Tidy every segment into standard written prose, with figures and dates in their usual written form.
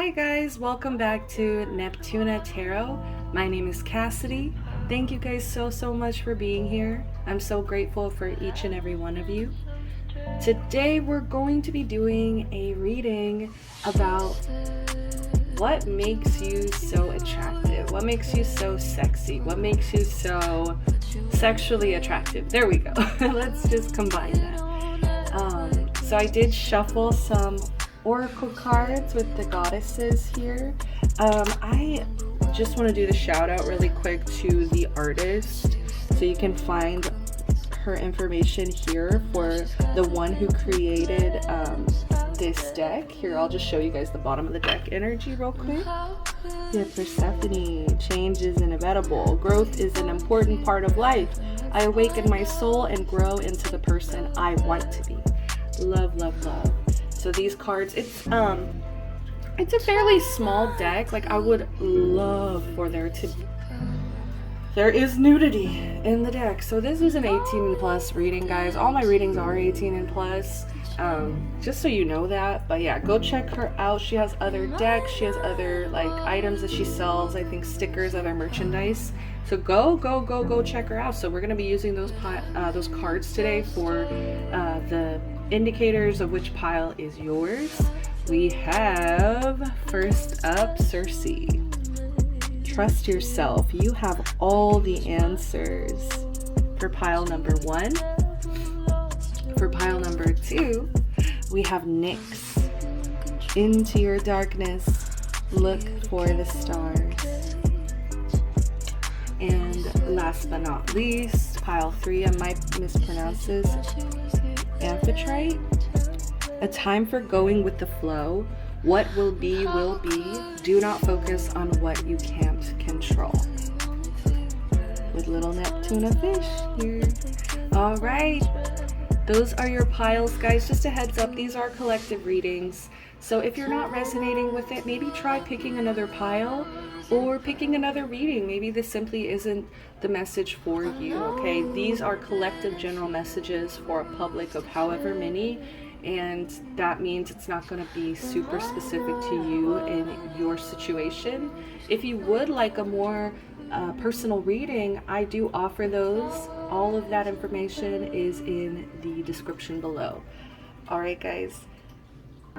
Hi guys, welcome back to Neptuna Tarot. My name is Cassidy. Thank you guys so much for being here. I'm so grateful for each and every one of you. Today we're going to be doing a reading about what makes you so attractive, what makes you so sexy, what makes you so sexually attractive. There we go. Let's just combine that. So I did shuffle some oracle cards with the goddesses here. I just want to do the shout out really quick to the artist, so you can find her information here for the one who created this deck. Here, I'll just show you guys the bottom of the deck energy real quick. Yeah, Persephone, change is inevitable. Growth is an important part of life. I awaken my soul and grow into the person I want to be. Love, love, love. So these cards, it's a fairly small deck. Like, I would love for there is nudity in the deck. So this is an 18 plus reading, guys. All my readings are 18 and plus, just so you know that. But yeah, go check her out. She has other decks. She has other like items that she sells. I think stickers, other merchandise. So go check her out. So we're gonna be using those cards today for the indicators of which pile is yours. We have first up Circe. Trust yourself. You have all the answers. For pile number 1. For pile number 2, we have Nyx. Into your darkness, look for the stars. And last but not least, pile 3, I might mispronounce this, Amphitrite. A time for going with the flow. What will be, will be. Do not focus on what you can't control. With little Neptuna fish here. All right. Those are your piles, guys. Just a heads up, these are collective readings. So if you're not resonating with it, maybe try picking another pile or picking another reading. Maybe this simply isn't the message for you, okay? These are collective general messages for a public of however many, and that means it's not going to be super specific to you in your situation. If you would like a more personal reading, I do offer those. All of that information is in the description below. All right, guys.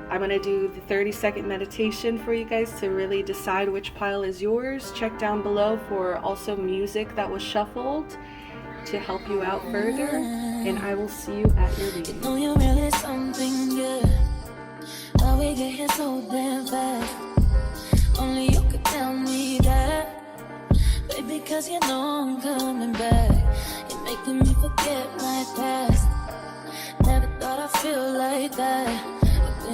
I'm going to do the 30-second meditation for you guys to really decide which pile is yours. Check down below for also music that was shuffled to help you out further, and I will see you at your reading. Know you're really something good. How we get here so damn fast. Only you could tell me that, baby, cause you know I'm coming back. You're making me forget my past. Never thought I'd feel like that. I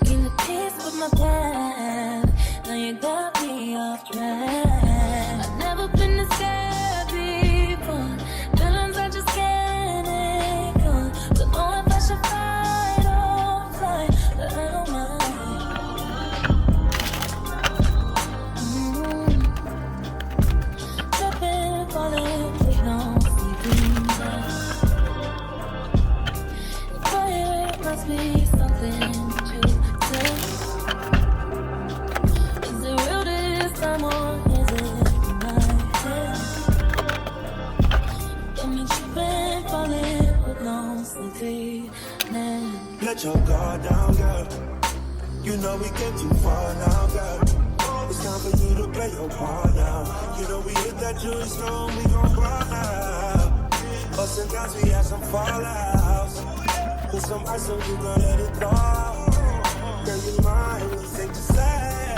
came to peace with my plan. Now you got me off track. I've never been this scared before. Feelings I just can't ignore. Don't know if I should fight or fly, but I don't mind. Tripping, falling, with no sleeping bags. Fire must be something. Let your guard down, girl. You know we get too far now, girl. It's time for you to play your part now. You know we hit that jewelry stone, we gon' run out. Ups and downs, we had some fallouts. Put some ice on you, girl, let it thaw. Girl, you mine, we safe to say.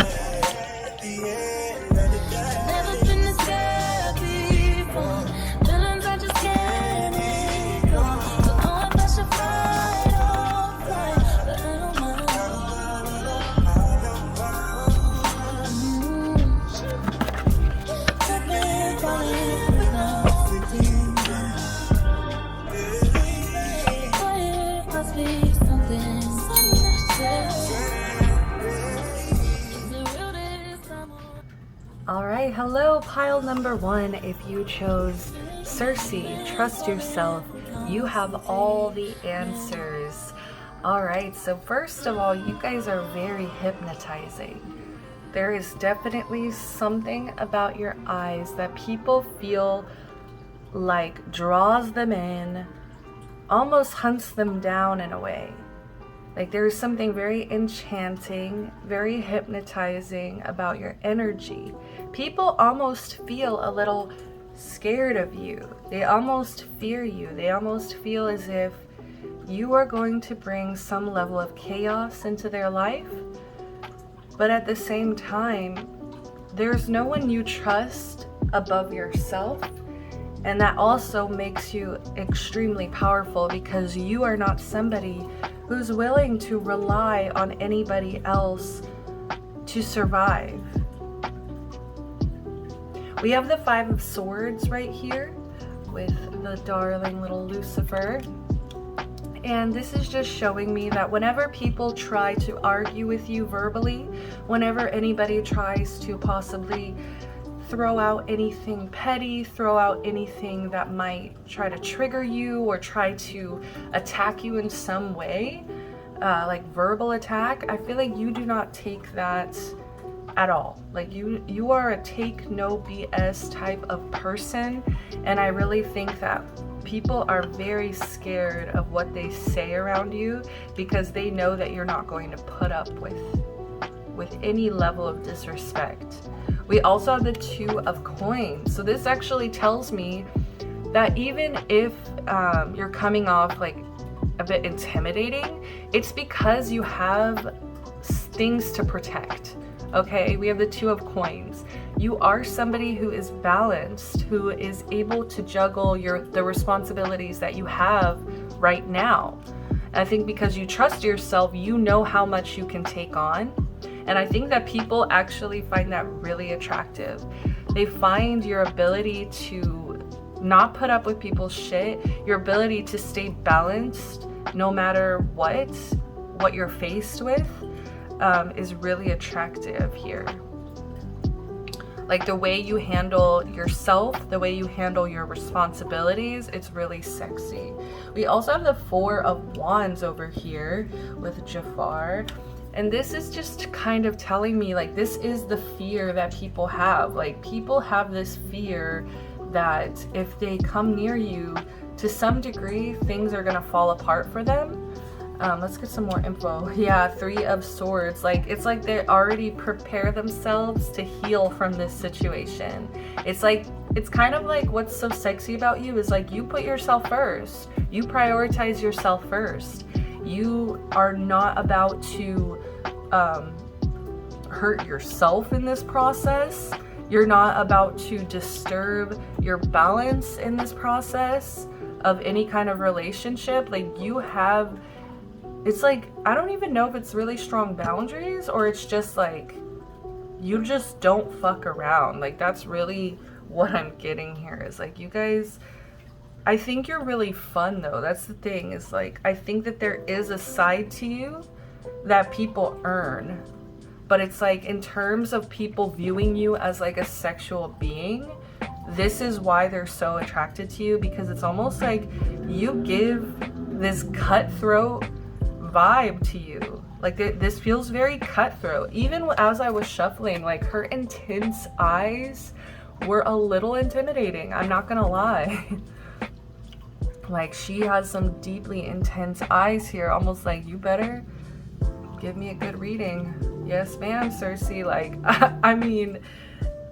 At the end of the day. Never been this scared before. Feelings I just can't ignore. Don't know if I should fight or fly, but I don't mind. Tripping, falling, with no sleeping bags. Fire must be something. All right, hello, pile number 1. If you chose Circe, trust yourself. You have all the answers. All right, so first of all, you guys are very hypnotizing. There is definitely something about your eyes that people feel like draws them in, almost hunts them down in a way. Like there's something very enchanting, very hypnotizing about your energy. People almost feel a little scared of you. They almost fear you. They almost feel as if you are going to bring some level of chaos into their life. But at the same time, there's no one you trust above yourself. And that also makes you extremely powerful because you are not somebody who's willing to rely on anybody else to survive. We have the Five of Swords right here with the darling little Lucifer. And this is just showing me that whenever people try to argue with you verbally, whenever anybody tries to possibly throw out anything petty, throw out anything that might try to trigger you or try to attack you in some way, like verbal attack, I feel like you do not take that at all. Like you are a take no BS type of person, and I really think that people are very scared of what they say around you because they know that you're not going to put up with any level of disrespect. We also have the Two of Coins. So this actually tells me that even if you're coming off like a bit intimidating, it's because you have things to protect. Okay, we have the Two of Coins. You are somebody who is balanced, who is able to juggle the responsibilities that you have right now. And I think because you trust yourself, you know how much you can take on. And I think that people actually find that really attractive. They find your ability to not put up with people's shit, your ability to stay balanced no matter what you're faced with, is really attractive here. Like the way you handle yourself, the way you handle your responsibilities, it's really sexy. We also have the Four of Wands over here with Jafar. And this is just kind of telling me like this is the fear that people have. Like people have this fear that if they come near you, to some degree, things are gonna fall apart for them. Let's get some more info. Yeah, Three of Swords. Like it's like they already prepare themselves to heal from this situation. It's like, it's kind of like what's so sexy about you is like you put yourself first. You prioritize yourself first. You are not about to hurt yourself in this process. You're not about to disturb your balance in this process of any kind of relationship. Like you have, it's like, I don't even know if it's really strong boundaries or it's just like, you just don't fuck around. Like that's really what I'm getting here is like, you guys, I think you're really fun though. That's the thing is like, I think that there is a side to you that people earn, but it's like in terms of people viewing you as like a sexual being, this is why they're so attracted to you, because it's almost like you give this cutthroat vibe to you. Like this feels very cutthroat. Even as I was shuffling, like her intense eyes were a little intimidating, I'm not gonna lie. Like she has some deeply intense eyes here, almost like you better give me a good reading. Yes ma'am, Cersei. Like I mean,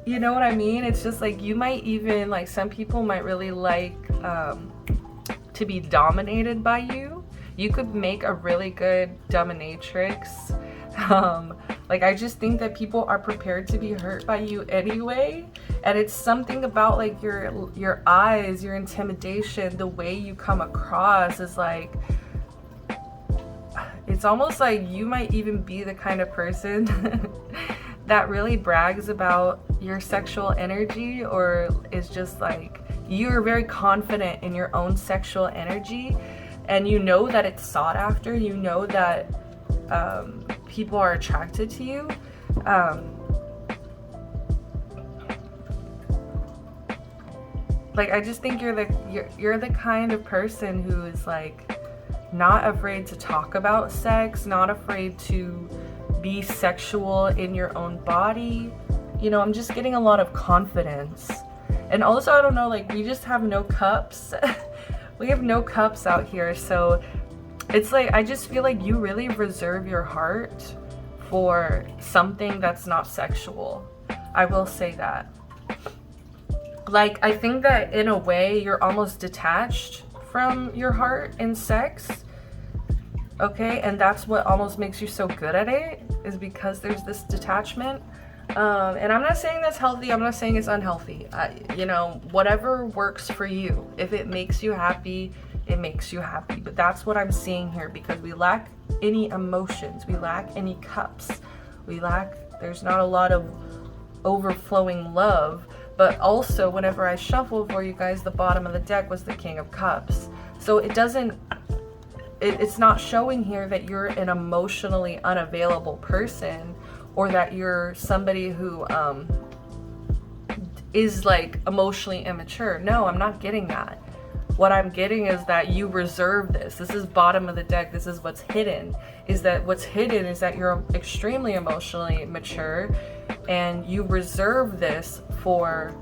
you know what I mean? It's just like you might even, like some people might really like to be dominated by you. You could make a really good dominatrix. Like I just think that people are prepared to be hurt by you anyway, and it's something about like your eyes, your intimidation, the way you come across is like, it's almost like you might even be the kind of person that really brags about your sexual energy, or is just like you're very confident in your own sexual energy, and you know that it's sought after, you know that people are attracted to you. Like I just think you're the kind of person who is like not afraid to talk about sex, not afraid to be sexual in your own body. You know, I'm just getting a lot of confidence. And also, I don't know, like, we just have no cups. We have no cups out here. So it's like, I just feel like you really reserve your heart for something that's not sexual. I will say that. Like, I think that in a way you're almost detached from your heart in sex. Okay, and that's what almost makes you so good at it, is because there's this detachment. And I'm not saying that's healthy, I'm not saying it's unhealthy. You know, whatever works for you. If it makes you happy, it makes you happy. But that's what I'm seeing here, because we lack any emotions, we lack any cups, there's not a lot of overflowing love. But also, whenever I shuffle for you guys, the bottom of the deck was the King of Cups. So it's not showing here that you're an emotionally unavailable person, or that you're somebody who is like emotionally immature. No, I'm not getting that. What I'm getting is that you reserve this. This is bottom of the deck. This is what's hidden. What's hidden is that you're extremely emotionally mature, and you reserve this for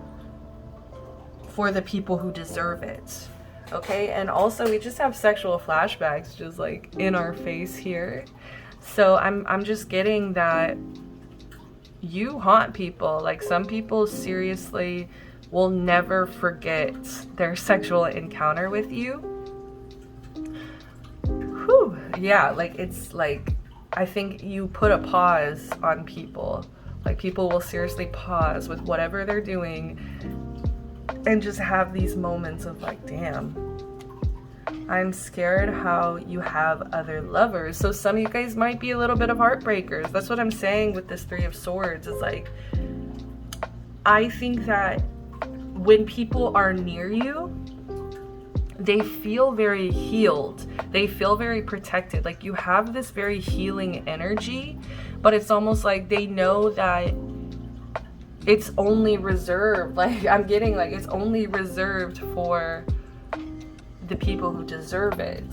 the people who deserve it. Okay, and also we just have sexual flashbacks just like in our face here. So I'm just getting that you haunt people. Like, some people seriously will never forget their sexual encounter with you. Whew. Yeah, like, it's like, I think you put a pause on people. Like, people will seriously pause with whatever they're doing and just have these moments of like, damn, I'm scared how you have other lovers. So some of you guys might be a little bit of heartbreakers. That's what I'm saying with this Three of Swords, is like, I think that when people are near you, they feel very healed. They feel very protected. Like, you have this very healing energy, but it's almost like they know that it's only reserved. Like, I'm getting like, it's only reserved for the people who deserve it.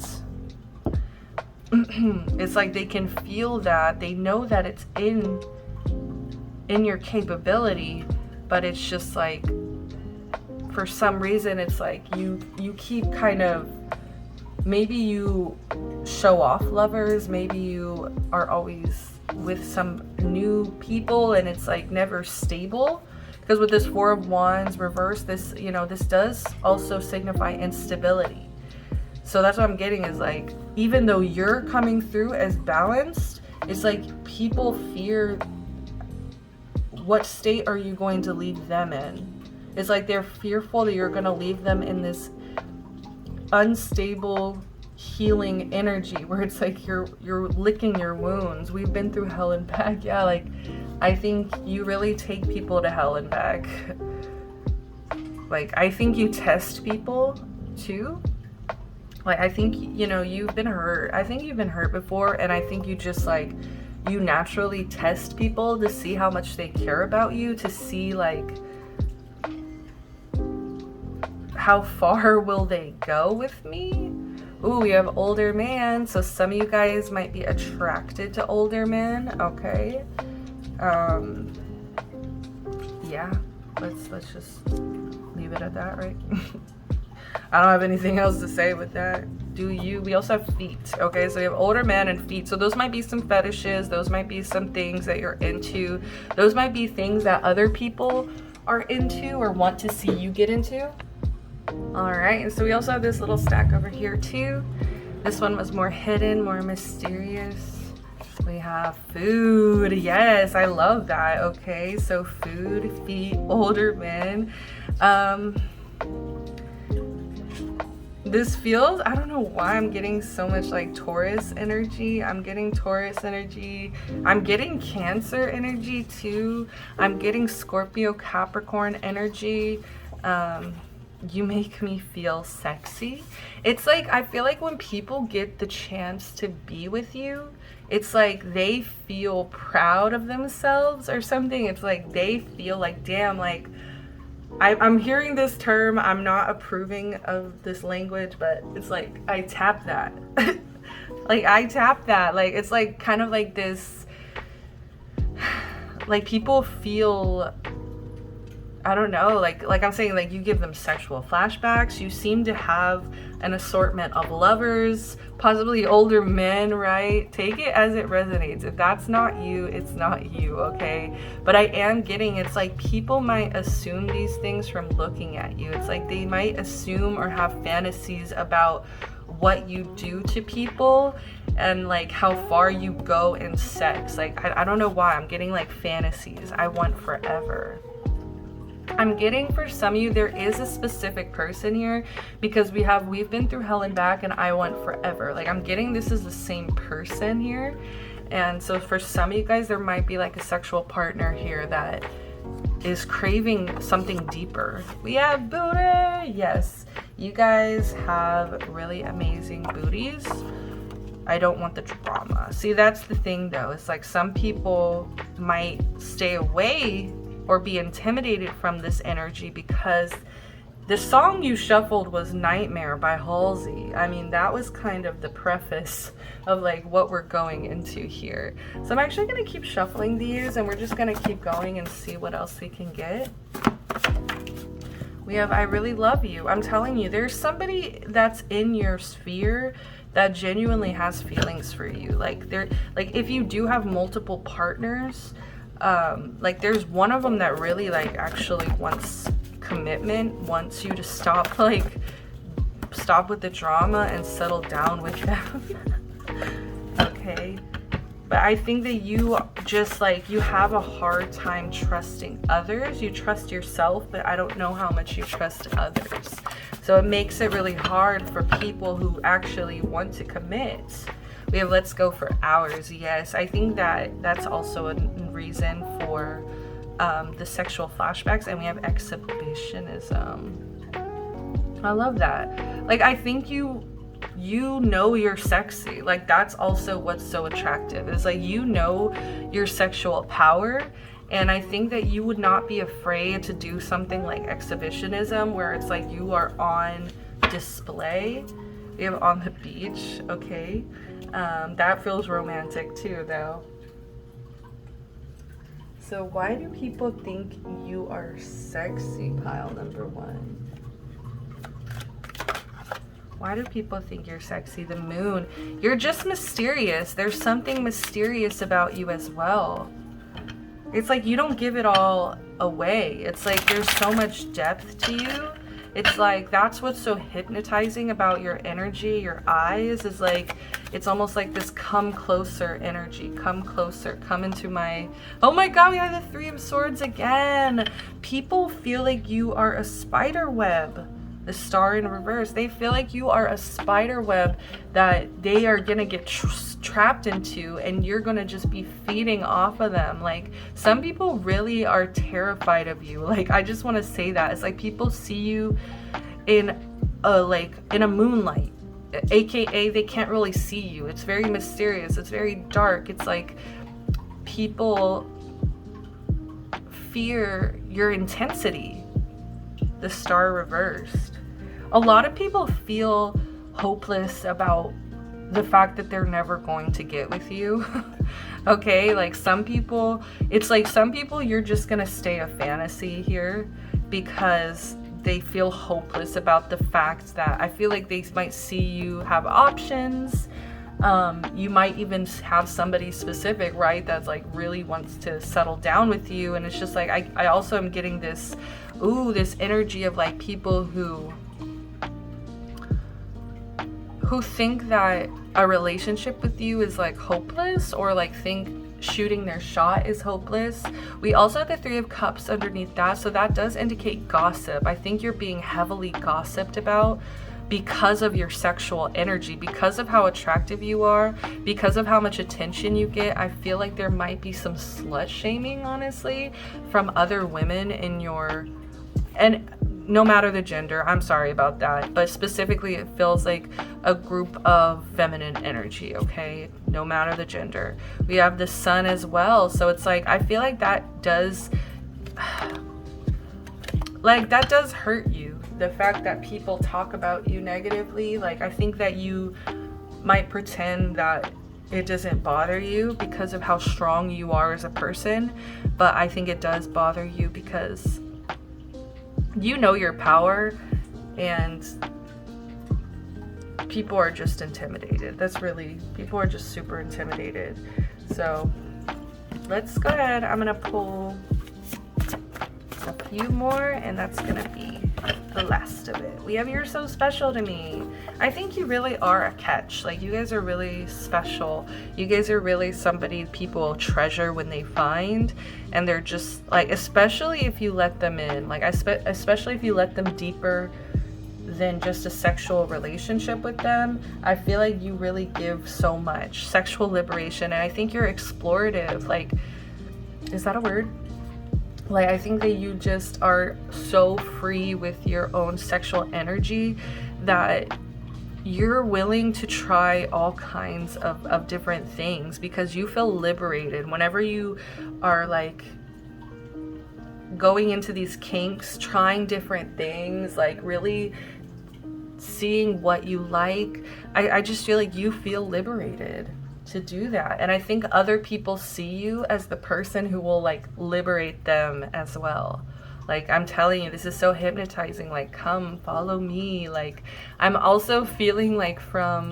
It's like they can feel that. They know that it's in your capability, but it's just like, for some reason, it's like you keep kind of, maybe you show off lovers, maybe you are always with some new people, and it's like never stable. Because with this Four of Wands reverse, this, you know, this does also signify instability. So that's what I'm getting, is like, even though you're coming through as balanced, it's like people fear, what state are you going to leave them in? It's like they're fearful that you're going to leave them in this unstable healing energy where it's like you're licking your wounds. We've been through hell and back. Yeah, like, I think you really take people to hell and back. Like, I think you test people too. Like, I think, you know, you've been hurt. I think you've been hurt before, and I think you just like, you naturally test people to see how much they care about you, to see like how far will they go with me. Ooh, we have older man, so some of you guys might be attracted to older men. Okay, yeah, let's just leave it at that, right? I don't have anything else to say with that. Do you? We also have feet. Okay, so we have older men and feet. So those might be some fetishes. Those might be some things that you're into. Those might be things that other people are into or want to see you get into. All right, and so we also have this little stack over here too. This one was more hidden, more mysterious. We have food. Yes, I love that. Okay, so food, feet, older men. This feels, I don't know why I'm getting so much like Taurus energy. I'm getting Taurus energy. I'm getting Cancer energy too. I'm getting Scorpio, Capricorn energy. You make me feel sexy. It's like, I feel like when people get the chance to be with you, it's like they feel proud of themselves or something. It's like they feel like, damn, like, I'm hearing this term, I'm not approving of this language, but it's like, I tap that. Like, I tap that. Like, it's like kind of like this, like people feel, I don't know, like I'm saying, like you give them sexual flashbacks. You seem to have an assortment of lovers, possibly older men, right? Take it as it resonates. If that's not you, it's not you, okay? But I am getting, it's like people might assume these things from looking at you. It's like they might assume or have fantasies about what you do to people and like how far you go in sex. Like I don't know why I'm getting like fantasies. I want forever. I'm getting, for some of you, there is a specific person here, because we've been through hell and back, and I want forever. Like I'm getting this is the same person here. And so for some of you guys, there might be like a sexual partner here that is craving something deeper. We have booty. Yes, you guys have really amazing booties. I don't want the drama. See, that's the thing though. It's like some people might stay away or be intimidated from this energy because the song you shuffled was Nightmare by Halsey. I mean, that was kind of the preface of like what we're going into here. So I'm actually gonna keep shuffling these, and we're just gonna keep going and see what else we can get. We have I Really Love You. I'm telling you, there's somebody that's in your sphere that genuinely has feelings for you. Like if you do have multiple partners, like there's one of them that really like actually wants commitment, wants you to stop with the drama and settle down with them. Okay, but I think that you just like, you have a hard time trusting others. You trust yourself, but I don't know how much you trust others. So it makes it really hard for people who actually want to commit. We have Let's Go for Hours. Yes, I think that that's also a reason for the sexual flashbacks. And we have Exhibitionism. I love that. Like, I think you know you're sexy. Like, that's also what's so attractive. It's like, you know your sexual power. And I think that you would not be afraid to do something like exhibitionism, where it's like you are on display. We have On the Beach. Okay. That feels romantic too, though. So why do people think you are sexy? Pile number one. Why do people think you're sexy? The Moon. You're just mysterious. There's something mysterious about you as well. It's like you don't give it all away. It's like there's so much depth to you. It's like that's what's so hypnotizing about your energy, your eyes, is like it's almost like this come closer energy. Come closer, come into my... Oh my god, we have the Three of Swords again. People feel like you are a spider web. The Star in reverse. They feel like you are a spider web that they are gonna get trapped into, and you're gonna just be feeding off of them. Like, some people really are terrified of you. Like, I just want to say that it's like people see you in a moonlight, aka they can't really see you. It's very mysterious, it's very dark. It's like people fear your intensity. The Star reversed. A lot of people feel hopeless about the fact that they're never going to get with you. Okay, like some people, it's like some people you're just gonna stay a fantasy here because they feel hopeless about the fact that I feel like they might see you have options. You might even have somebody specific, right, that's like really wants to settle down with you. And it's just like I also am getting this energy of like people who think that a relationship with you is like hopeless, or like think shooting their shot is hopeless. We also have the Three of Cups underneath that, so that does indicate gossip. I think you're being heavily gossiped about because of your sexual energy, because of how attractive you are, because of how much attention you get. I feel like there might be some slut shaming, honestly, from other women in your... And no matter the gender, I'm sorry about that, but specifically it feels like a group of feminine energy, okay? No matter the gender. We have the Sun as well, so it's like I feel like that does hurt you. The fact that people talk about you negatively, like I think that you might pretend that it doesn't bother you because of how strong you are as a person, but I think it does bother you because you know your power, and people are just intimidated. People are just super intimidated. So let's go ahead. I'm gonna pull a few more, and that's gonna be the last of it. We have You're So Special to Me. I think you really are a catch. Like, you guys are really special. You guys are really somebody people treasure when they find, and they're just like, especially if you let them in, like especially if you let them deeper than just a sexual relationship with them. I feel like you really give so much sexual liberation, and I think you're explorative. Like, is that a word? Like, I think that you just are so free with your own sexual energy that you're willing to try all kinds of different things because you feel liberated whenever you are like going into these kinks, trying different things, like really seeing what you like. I just feel like you feel liberated to do that, and I think other people see you as the person who will like liberate them as well. Like, I'm telling you, this is so hypnotizing. Like, come follow me. Like, I'm also feeling like from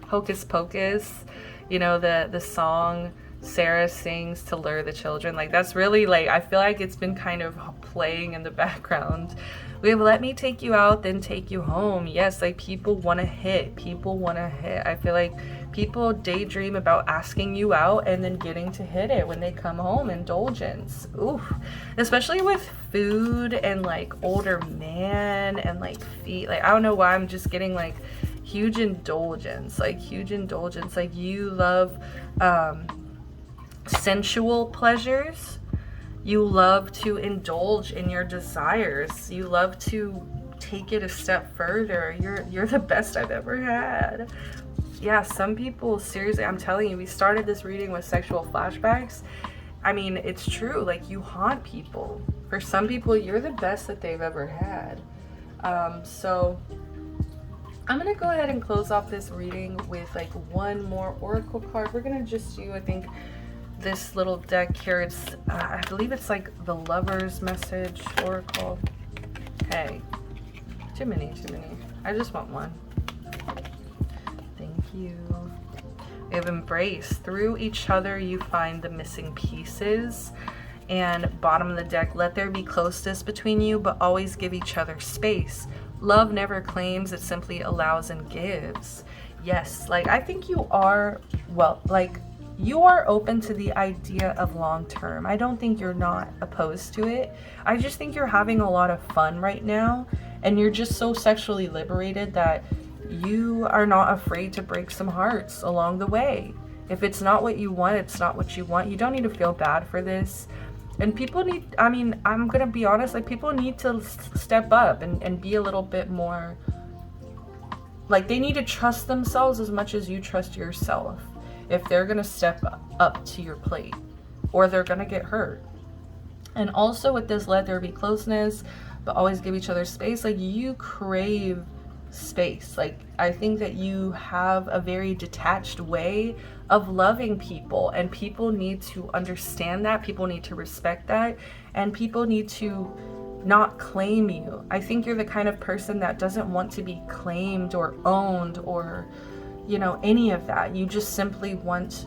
Hocus Pocus, you know, the song Sarah sings to lure the children. Like, that's really like, I feel like it's been kind of playing in the background. We have Let Me Take You Out, Then Take You Home. Yes, like, people want to hit. I feel like people daydream about asking you out and then getting to hit it when they come home. Indulgence. Oof. Especially with food and like older man and like feet. Like, I don't know why I'm just getting like huge indulgence. Like, you love sensual pleasures. You love to indulge in your desires. You love to take it a step further. You're the best I've ever had. Yeah, some people, seriously, I'm telling you, we started this reading with sexual flashbacks. I mean, it's true. Like, you haunt people. For some people, you're the best that they've ever had. So I'm gonna go ahead and close off this reading with like one more oracle card. We're gonna just do, I think, this little deck here. It's I believe it's like the Lover's Message oracle. Hey, too many. I just want one. Thank you. We have Embrace. Through each other you find the missing pieces. And bottom of the deck, let there be closeness between you, but always give each other space. Love never claims, it simply allows and gives. Yes, like, I think you are, well, like, you are open to the idea of long term. I don't think you're not opposed to it. I just think you're having a lot of fun right now, and you're just so sexually liberated that you are not afraid to break some hearts along the way. If it's not what you want, it's not what you want. You don't need to feel bad for this. And people need, I mean, I'm gonna be honest, like, people need to step up and be a little bit more, like, they need to trust themselves as much as you trust yourself if they're gonna step up to your plate, or they're gonna get hurt. And also with this, let there be closeness, but always give each other space. Like, you crave space. Like, I think that you have a very detached way of loving people, and people need to understand that. People need to respect that, and people need to not claim you. I think you're the kind of person that doesn't want to be claimed or owned or, you know, any of that. You just simply want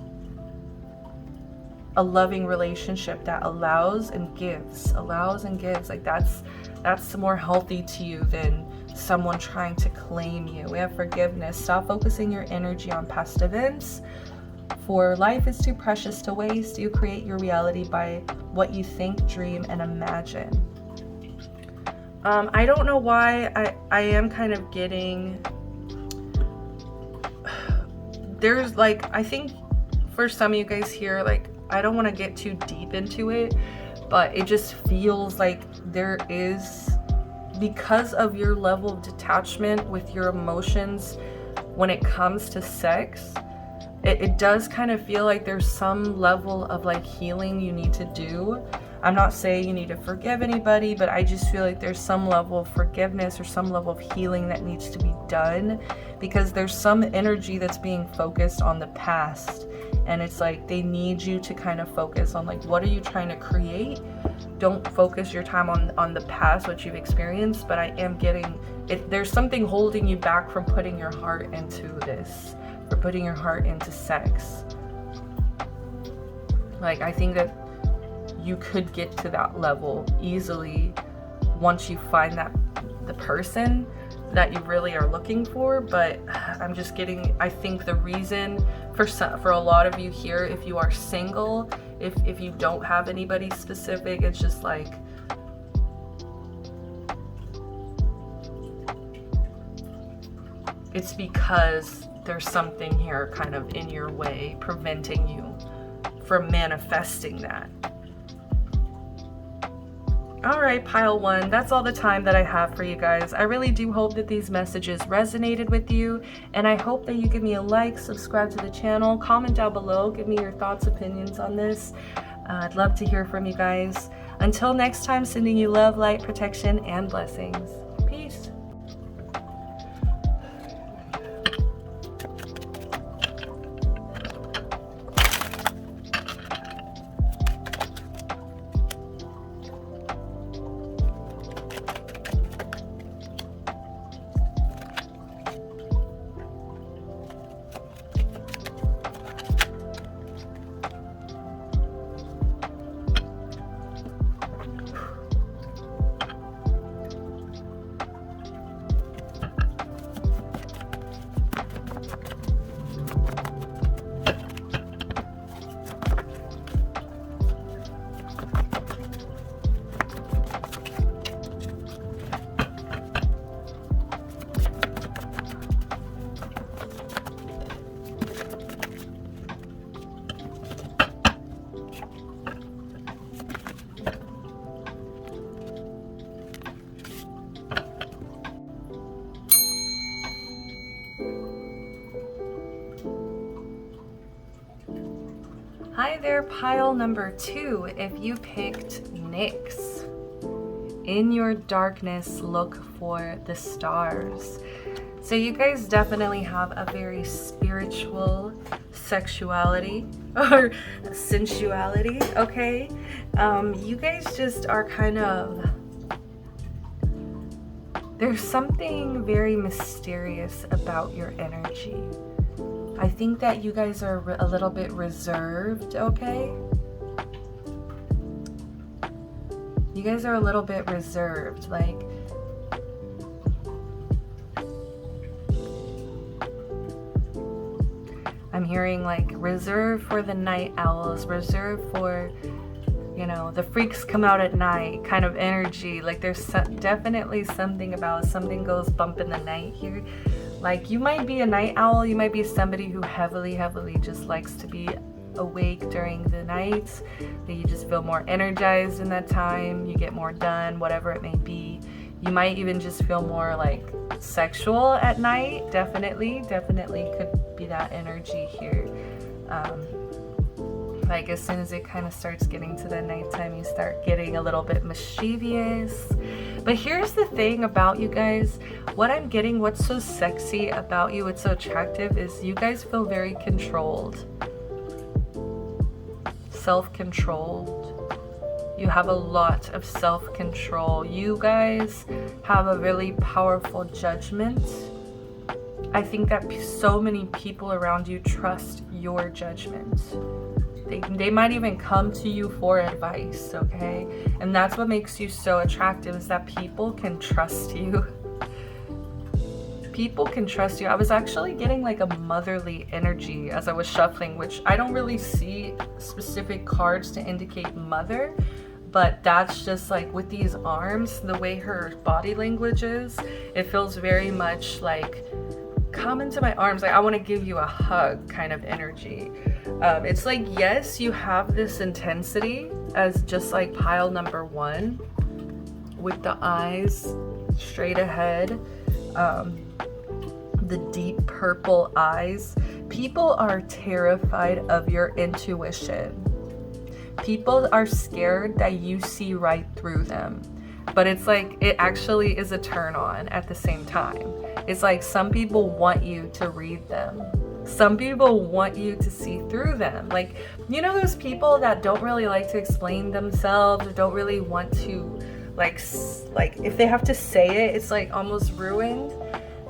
a loving relationship that allows and gives. Like, that's more healthy to you than someone trying to claim you. We have Forgiveness. Stop focusing your energy on past events, for life is too precious to waste. You create your reality by what you think, dream, and imagine. I don't know why I am kind of getting, there's like, I think for some of you guys here, like, I don't want to get too deep into it, but it just feels like there is, because of your level of detachment with your emotions when it comes to sex, it does kind of feel like there's some level of like healing you need to do. I'm not saying you need to forgive anybody, but I just feel like there's some level of forgiveness or some level of healing that needs to be done, because there's some energy that's being focused on the past, and it's like they need you to kind of focus on like, what are you trying to create? Don't focus your time on the past, what you've experienced, but I am getting it. There's something holding you back from putting your heart into this, for putting your heart into sex. Like, I think that you could get to that level easily once you find that the person that you really are looking for. But I'm just getting, I think the reason for a lot of you here, if you are single, if you don't have anybody specific, it's just like it's because there's something here kind of in your way preventing you from manifesting that. All right, pile one, that's all the time that I have for you guys. I really do hope that these messages resonated with you, and I hope that you give me a like, subscribe to the channel, comment down below, give me your thoughts, opinions on this. I'd love to hear from you guys. Until next time, sending you love, light, protection, and blessings. Peace. Hi there, pile number 2. If you picked Nyx, in your darkness, look for the stars. So you guys definitely have a very spiritual sexuality or sensuality, okay? You guys just are kind of, there's something very mysterious about your energy. I think that you guys are a little bit reserved, okay? You guys are a little bit reserved, like I'm hearing like reserved for the night owls, reserved for, you know, the freaks come out at night kind of energy. Like there's definitely something about something goes bump in the night here. Like you might be a night owl, you might be somebody who heavily just likes to be awake during the nights, that you just feel more energized in that time, you get more done, whatever it may be. You might even just feel more like sexual at night. Definitely could be that energy here. Like as soon as it kind of starts getting to the nighttime, you start getting a little bit mischievous. But here's the thing about you guys, what I'm getting, what's so sexy about you, what's so attractive, is you guys feel very controlled, self-controlled. You have a lot of self-control. You guys have a really powerful judgment. I think that so many people around you trust your judgment. They might even come to you for advice, okay? And that's what makes you so attractive, is that people can trust you. People can trust you. I was actually getting like a motherly energy as I was shuffling, which I don't really see specific cards to indicate mother, but that's just like with these arms, the way her body language is, it feels very much like, come into my arms, like I want to give you a hug kind of energy. It's like, yes, you have this intensity as just like pile number 1 with the eyes straight ahead, the deep purple eyes, People are terrified of your intuition. People are scared that you see right through them. But it's like, it actually is a turn on at the same time. It's like some people want you to read them. Some people want you to see through them. Like, you know, those people that don't really like to explain themselves, or don't really want to, like if they have to say it, it's like almost ruined.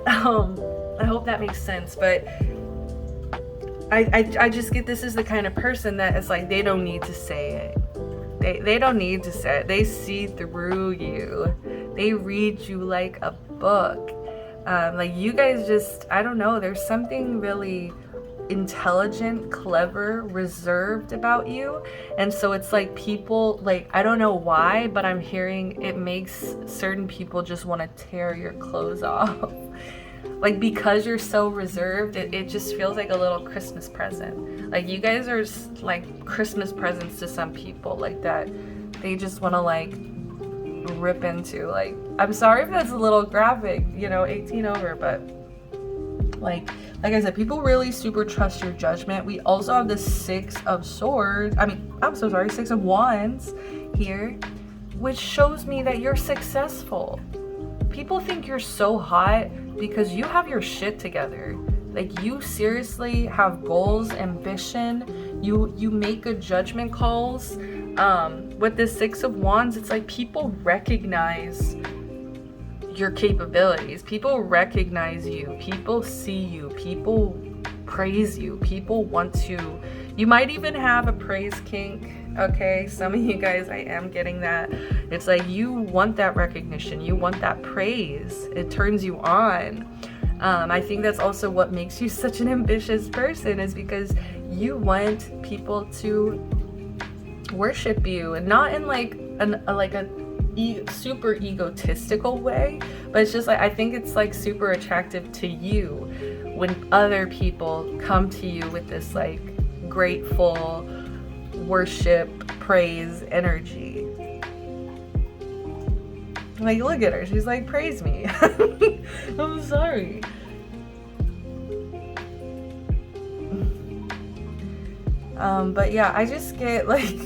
I hope that makes sense. But I just get, this is the kind of person that is like, they don't need to say it. They don't need to say it. They see through you. They read you like a book. Like, you guys just, I don't know, there's something really intelligent, clever, reserved about you. And so it's like people, like, I don't know why, but I'm hearing it makes certain people just want to tear your clothes off. Like, because you're so reserved, it just feels like a little Christmas present. Like, you guys are like Christmas presents to some people, like that they just want to like rip into. Like, I'm sorry if that's a little graphic, you know, 18 over, but like I said, people really super trust your judgment. We also have the Six of Wands here, which shows me that you're successful. People think you're so hot because you have your shit together. Like, you seriously have goals, ambition, you make good judgment calls. With the Six of Wands, it's like people recognize your capabilities. People recognize you. People see you. People praise you. People want to. You might even have a praise kink. Okay, some of you guys, I am getting that. It's like you want that recognition. You want that praise. It turns you on. I think that's also what makes you such an ambitious person, is because you want people to worship you, and not in like a super egotistical way, but it's just like, I think it's like super attractive to you when other people come to you with this like grateful worship, praise energy. Like, look at her, she's like, praise me. I'm sorry. But yeah, I just get like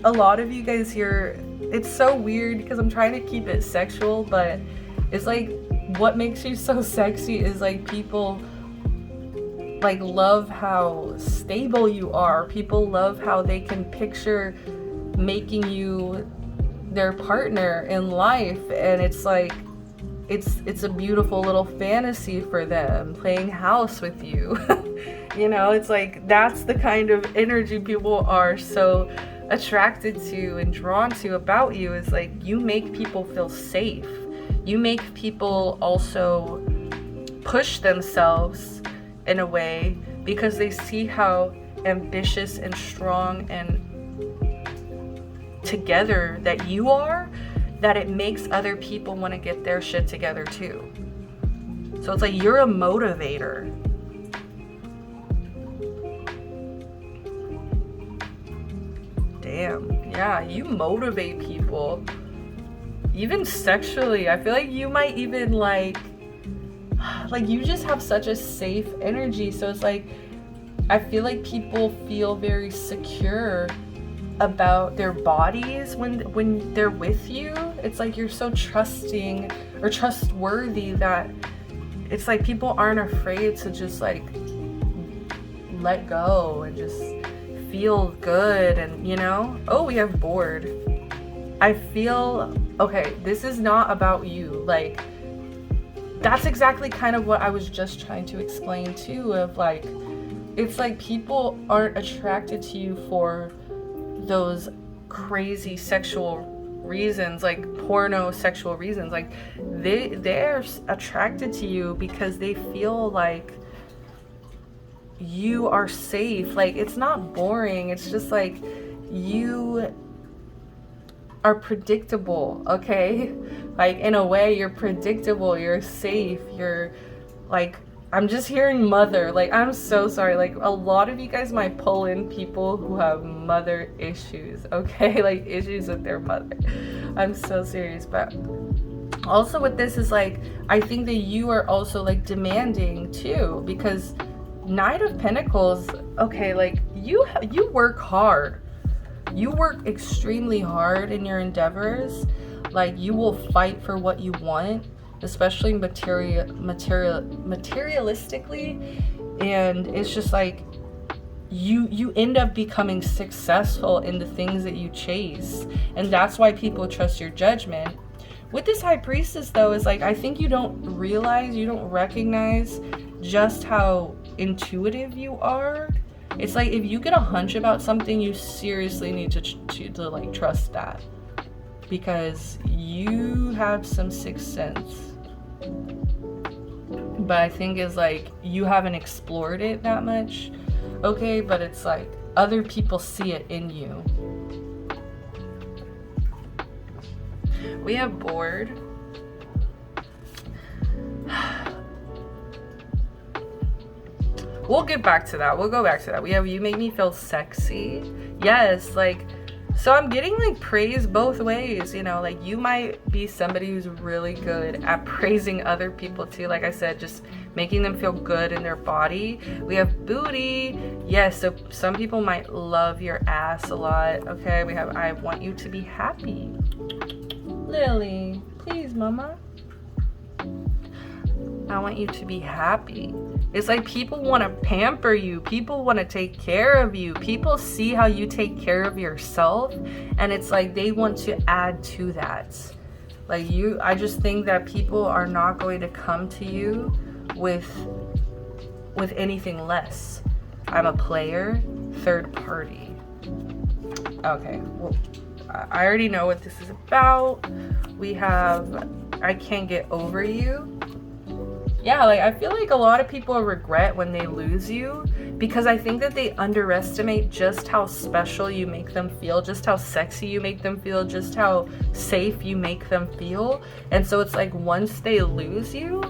a lot of you guys here, it's so weird because I'm trying to keep it sexual, but it's like, what makes you so sexy is like people like love how stable you are. People love how they can picture making you their partner in life, and it's like it's a beautiful little fantasy for them, playing house with you. You know, it's like, that's the kind of energy people are so attracted to and drawn to about you. Is like, you make people feel safe. You make people also push themselves in a way because they see how ambitious and strong and together that you are, that it makes other people want to get their shit together too. So it's like, you're a motivator. Damn, yeah, you motivate people. Even sexually, I feel like you might even like you just have such a safe energy. So it's like, I feel like people feel very secure about their bodies when they're with you. It's like, you're so trusting or trustworthy that it's like people aren't afraid to just like let go and just feel good. And you know, oh, we have bored. I feel, okay, this is not about you. Like, that's exactly kind of what I was just trying to explain too, of like, it's like people aren't attracted to you for those crazy sexual reasons, like porno sexual reasons. Like, they're attracted to you because they feel like you are safe. Like, it's not boring. It's just like, you are predictable, okay? Like, in a way, you're predictable, you're safe, you're like, I'm just hearing mother. Like, I'm so sorry. Like, a lot of you guys might pull in people who have mother issues, okay? Like, issues with their mother. I'm so serious. But also with this is like, I think that you are also like demanding too, because Knight of Pentacles, okay, like you work hard. You work extremely hard in your endeavors. Like you will fight for what you want, especially materialistically. And it's just like you end up becoming successful in the things that you chase. And that's why people trust your judgment. With this High Priestess though, is like, I think you don't recognize just how intuitive you are. It's like if you get a hunch about something, you seriously need to like trust that, because you have some sixth sense. But I think it's like you haven't explored it that much, okay? But it's like other people see it in you. We have bored. We'll get back to that. We'll go back to that. We have you make me feel sexy. Yes, like, so I'm getting like praise both ways, you know, like you might be somebody who's really good at praising other people too. Like I said, just making them feel good in their body. We have booty. Yes, so some people might love your ass a lot. Okay, we have I want you to be happy. Lily, please, mama. I want you to be happy. It's like people want to pamper you. People want to take care of you. People see how you take care of yourself, and it's like they want to add to that. Like I just think that people are not going to come to you with anything less. I'm a player, third party. Okay, well, I already know what this is about. We have I can't get over you. Yeah, like I feel like a lot of people regret when they lose you, because I think that they underestimate just how special you make them feel, just how sexy you make them feel, just how safe you make them feel. And so it's like once they lose you,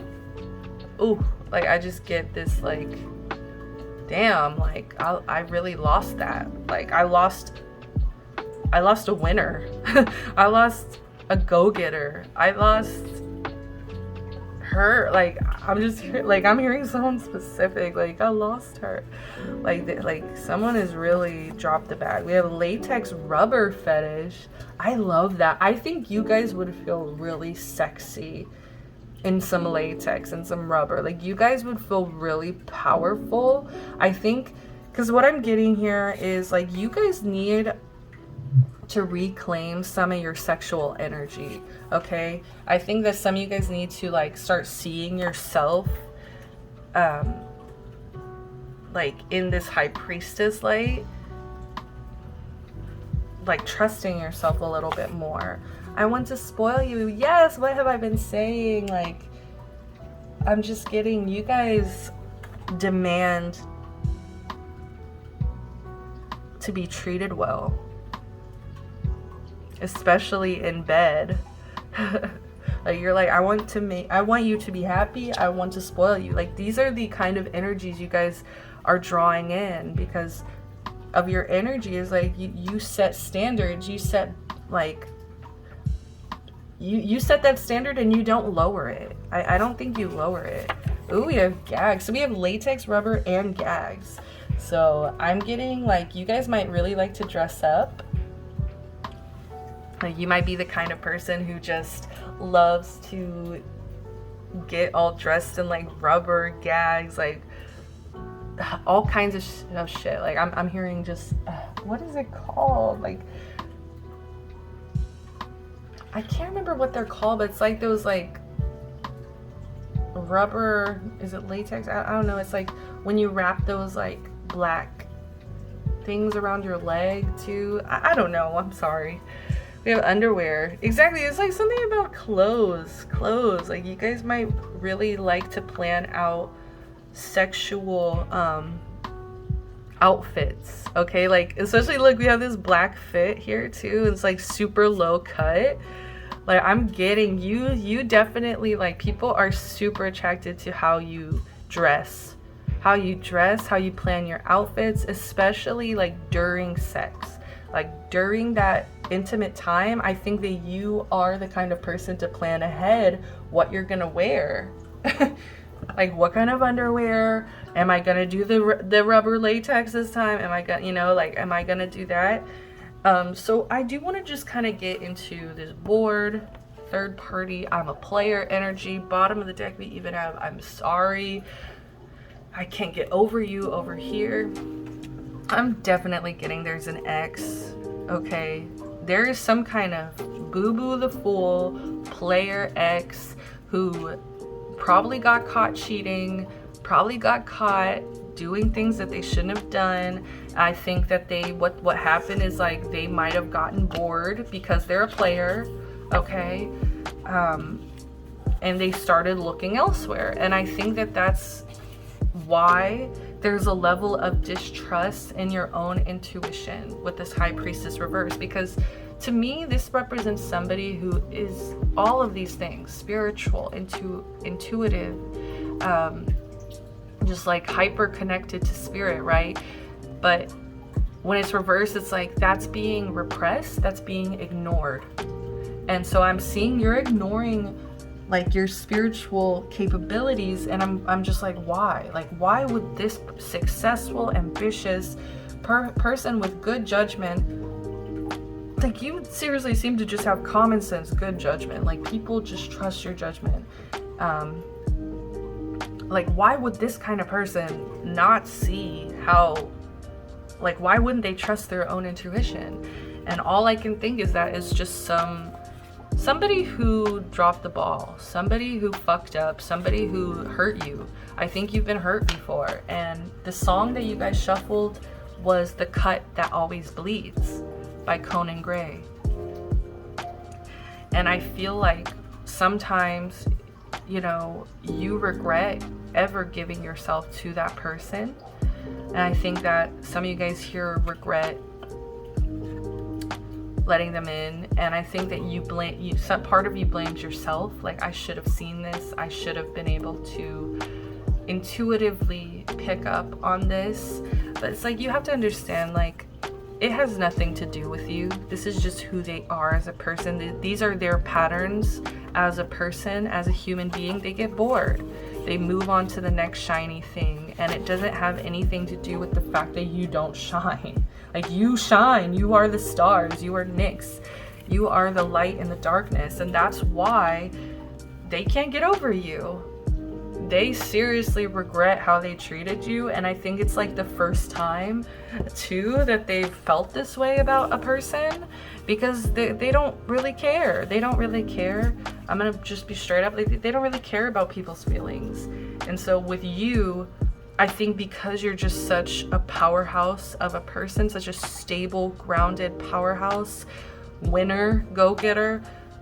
ooh, like I just get this like, damn, like I really lost that. Like I lost a winner. I lost a go-getter. I lost her. Like I'm just like I'm hearing someone specific, like I lost her, like someone has really dropped the bag. We have latex rubber fetish. I love that. I think you guys would feel really sexy in some latex and some rubber. Like you guys would feel really powerful, I think, because what I'm getting here is like you guys need to reclaim some of your sexual energy, okay? I think that some of you guys need to like start seeing yourself like in this High Priestess light, like trusting yourself a little bit more. I want to spoil you. Yes, what have I been saying? Like I'm just getting, you guys demand to be treated well, especially in bed. Like you're like, I want you to be happy. I want to spoil you. Like these are the kind of energies you guys are drawing in because of your energy. Is like you set standards. You set like you set that standard and you don't lower it. I don't think you lower it. Ooh, we have gags. So we have latex, rubber, and gags. So I'm getting like you guys might really like to dress up. Like you might be the kind of person who just loves to get all dressed in like rubber, gags, like all kinds of shit. Like I'm hearing just what is it called? Like I can't remember what they're called, but it's like those like rubber, is it latex? I don't know. It's like when you wrap those like black things around your leg too. I don't know. I'm sorry. We have underwear. Exactly. It's like something about clothes. Like you guys might really like to plan out sexual outfits. Okay, like especially look, we have this black fit here too. It's like super low cut. Like I'm getting you definitely like people are super attracted to how you dress, how you plan your outfits, especially like during sex. Like during that intimate time, I think that you are the kind of person to plan ahead what you're gonna wear. Like, what kind of underwear? Am I gonna do the rubber latex this time? Am I gonna, you know, like, am I gonna do that? So I do want to just kind of get into this board, third party, I'm a player energy, bottom of the deck we even have I'm sorry, I can't get over you over here. I'm definitely getting there's an ex, okay? There is some kind of boo-boo the fool player ex who probably got caught cheating, probably got caught doing things that they shouldn't have done. I think that what happened is like they might have gotten bored because they're a player, okay? And they started looking elsewhere. And I think that that's why there's a level of distrust in your own intuition with this High Priestess reverse, because to me this represents somebody who is all of these things: spiritual, intuitive, just like hyper connected to spirit, right? But when it's reversed, it's like that's being repressed, that's being ignored. And so I'm seeing you're ignoring like your spiritual capabilities, and I'm just like, why? Like, why would this successful, ambitious person with good judgment, like, you seriously seem to just have common sense, good judgment, like people just trust your judgment. Like, why would this kind of person not see how, like, why wouldn't they trust their own intuition? And all I can think is that it's just somebody who dropped the ball, somebody who fucked up, somebody who hurt you. I think you've been hurt before. And the song that you guys shuffled was The Cut That Always Bleeds by Conan Gray. And I feel like sometimes, you know, you regret ever giving yourself to that person. And I think that some of you guys here regret letting them in. And I think that some part of you blames yourself. Like, I should have seen this. I should have been able to intuitively pick up on this. But it's like, you have to understand, like, it has nothing to do with you. This is just who they are as a person. These are their patterns as a person, as a human being. They get bored. They move on to the next shiny thing. And it doesn't have anything to do with the fact that you don't shine. Like, you shine. You are the stars. You are Nyx. You are the light in the darkness. And that's why they can't get over you. They seriously regret how they treated you. And I think it's like the first time too that they've felt this way about a person, because they don't really care. They don't really care. I'm gonna just be straight up, like, they don't really care about people's feelings. And so with you, I think because you're just such a powerhouse of a person, such a stable, grounded powerhouse, winner, go-getter,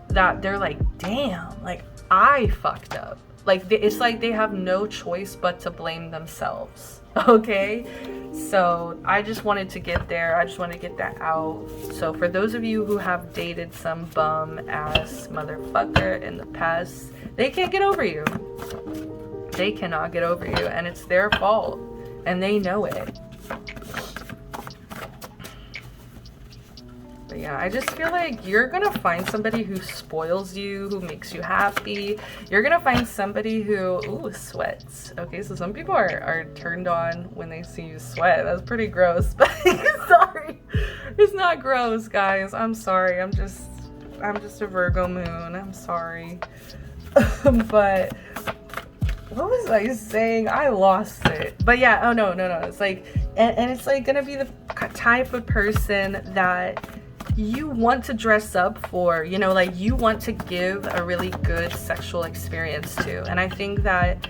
that they're like, damn, like, I fucked up. Like, it's like they have no choice but to blame themselves, okay? So I just wanted to get there. I just want to get that out. So for those of you who have dated some bum-ass motherfucker in the past, they can't get over you. They cannot get over you, and it's their fault, and they know it. But yeah, I just feel like you're gonna find somebody who spoils you, who makes you happy. You're gonna find somebody who, ooh, sweats. Okay, so some people are turned on when they see you sweat. That's pretty gross, but sorry. It's not gross, guys. I'm sorry. I'm just a Virgo moon. I'm sorry. But what was I saying? I lost it. But yeah, oh no. It's like, and it's like gonna be the type of person that you want to dress up for, you know, like you want to give a really good sexual experience to. And I think that,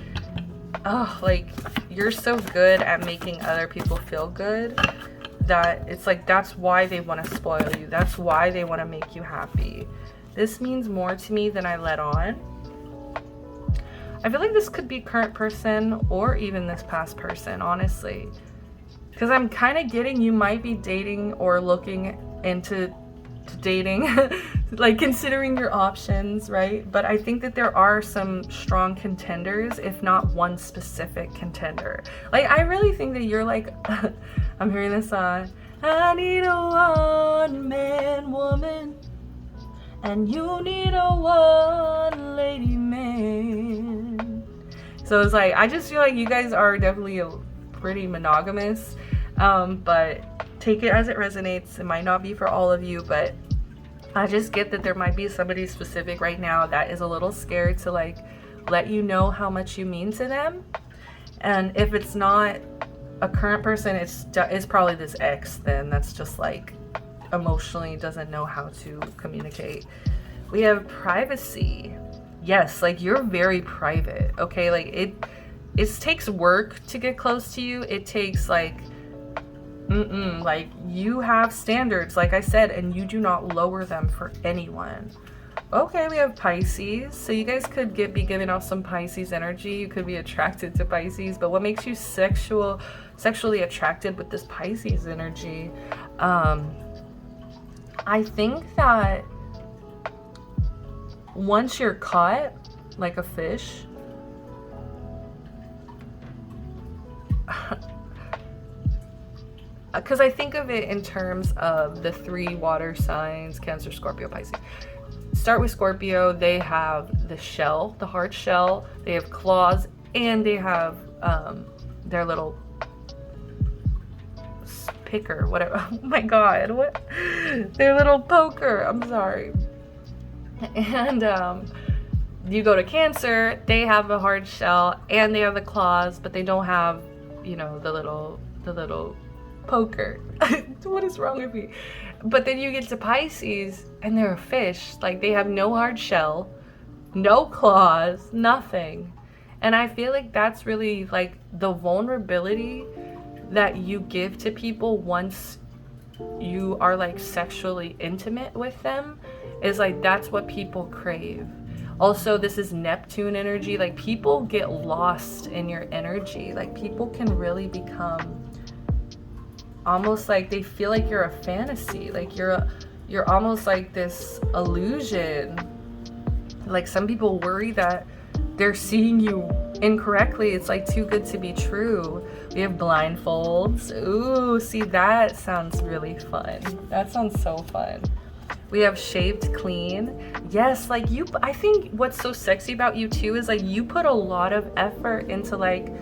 oh, like, you're so good at making other people feel good that it's like, that's why they want to spoil you. That's why they want to make you happy. This means more to me than I let on. I feel like this could be current person or even this past person, honestly. Because I'm kind of getting you might be dating or looking into dating, like considering your options, right? But I think that there are some strong contenders, if not one specific contender. Like, I really think that you're like, I'm hearing this song, I need a one-man woman, and you need a one-lady man. So it's like, I just feel like you guys are definitely pretty monogamous, but take it as it resonates. It might not be for all of you, but I just get that there might be somebody specific right now that is a little scared to like let you know how much you mean to them. And if it's not a current person, it's probably this ex then that's just like emotionally doesn't know how to communicate. We have privacy. Yes, like you're very private, okay? Like it takes work to get close to you. It takes like like you have standards, like I said, and you do not lower them for anyone. Okay, we have Pisces. So you guys could be giving off some Pisces energy. You could be attracted to Pisces, but what makes you sexually attracted with this Pisces energy? I think that once you're caught like a fish, because I think of it in terms of the 3 water signs: Cancer, Scorpio, Pisces. Start with Scorpio. They have the shell, the hard shell. They have claws, and they have their little picker, whatever. Oh my god, what? Their little poker. I'm sorry. And you go to Cancer. They have a hard shell, and they have the claws, but they don't have, you know, the little poker. What is wrong with me? But then you get to Pisces and they're a fish. Like they have no hard shell, no claws, nothing. And I feel like that's really like the vulnerability that you give to people once you are like sexually intimate with them, is like that's what people crave. Also, this is Neptune energy. Like people get lost in your energy. Like people can really become almost like they feel like you're a fantasy, like you're almost like this illusion. Like some people worry that they're seeing you incorrectly. It's like too good to be true. We have blindfolds. Ooh, see, that sounds really fun. That sounds so fun. We have shaved clean. Yes, like you, I think what's so sexy about you too is like you put a lot of effort into like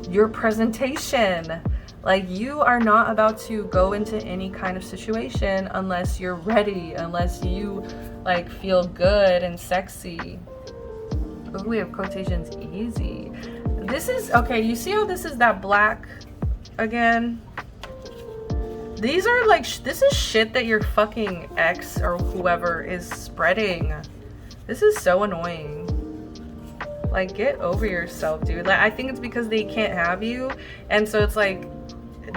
your presentation. Like you are not about to go into any kind of situation unless you're ready, unless you like feel good and sexy. Ooh, we have quotations easy. This is, okay, you see how this is that black again? These are like, this is shit that your fucking ex or whoever is spreading. This is so annoying. Like, get over yourself, dude. Like, I think it's because they can't have you, and so it's like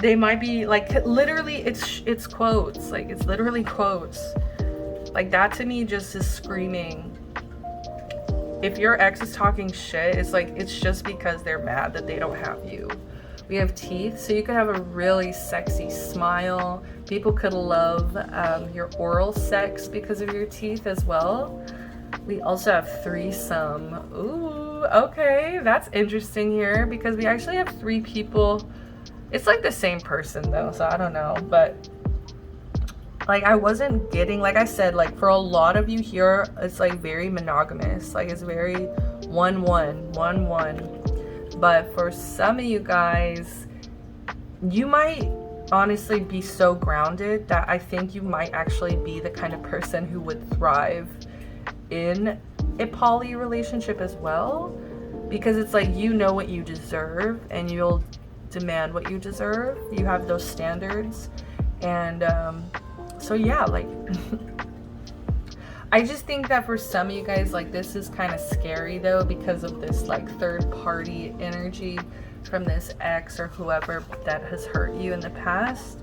they might be like, literally it's quotes, like it's literally quotes. Like that to me just is screaming, if your ex is talking shit, it's like it's just because they're mad that they don't have you. We have teeth, so you could have a really sexy smile. People could love your oral sex because of your teeth as well. We also have threesome. Ooh, okay, that's interesting here because we actually have 3 people. It's like the same person though, so I don't know, but like I wasn't getting, like I said, like for a lot of you here, it's like very monogamous, like it's very 1-1. But for some of you guys, you might honestly be so grounded that I think you might actually be the kind of person who would thrive in a poly relationship as well, because it's like you know what you deserve and you'll demand what you deserve. You have those standards, and so yeah, like I just think that for some of you guys, like this is kind of scary though, because of this like third party energy from this ex or whoever that has hurt you in the past.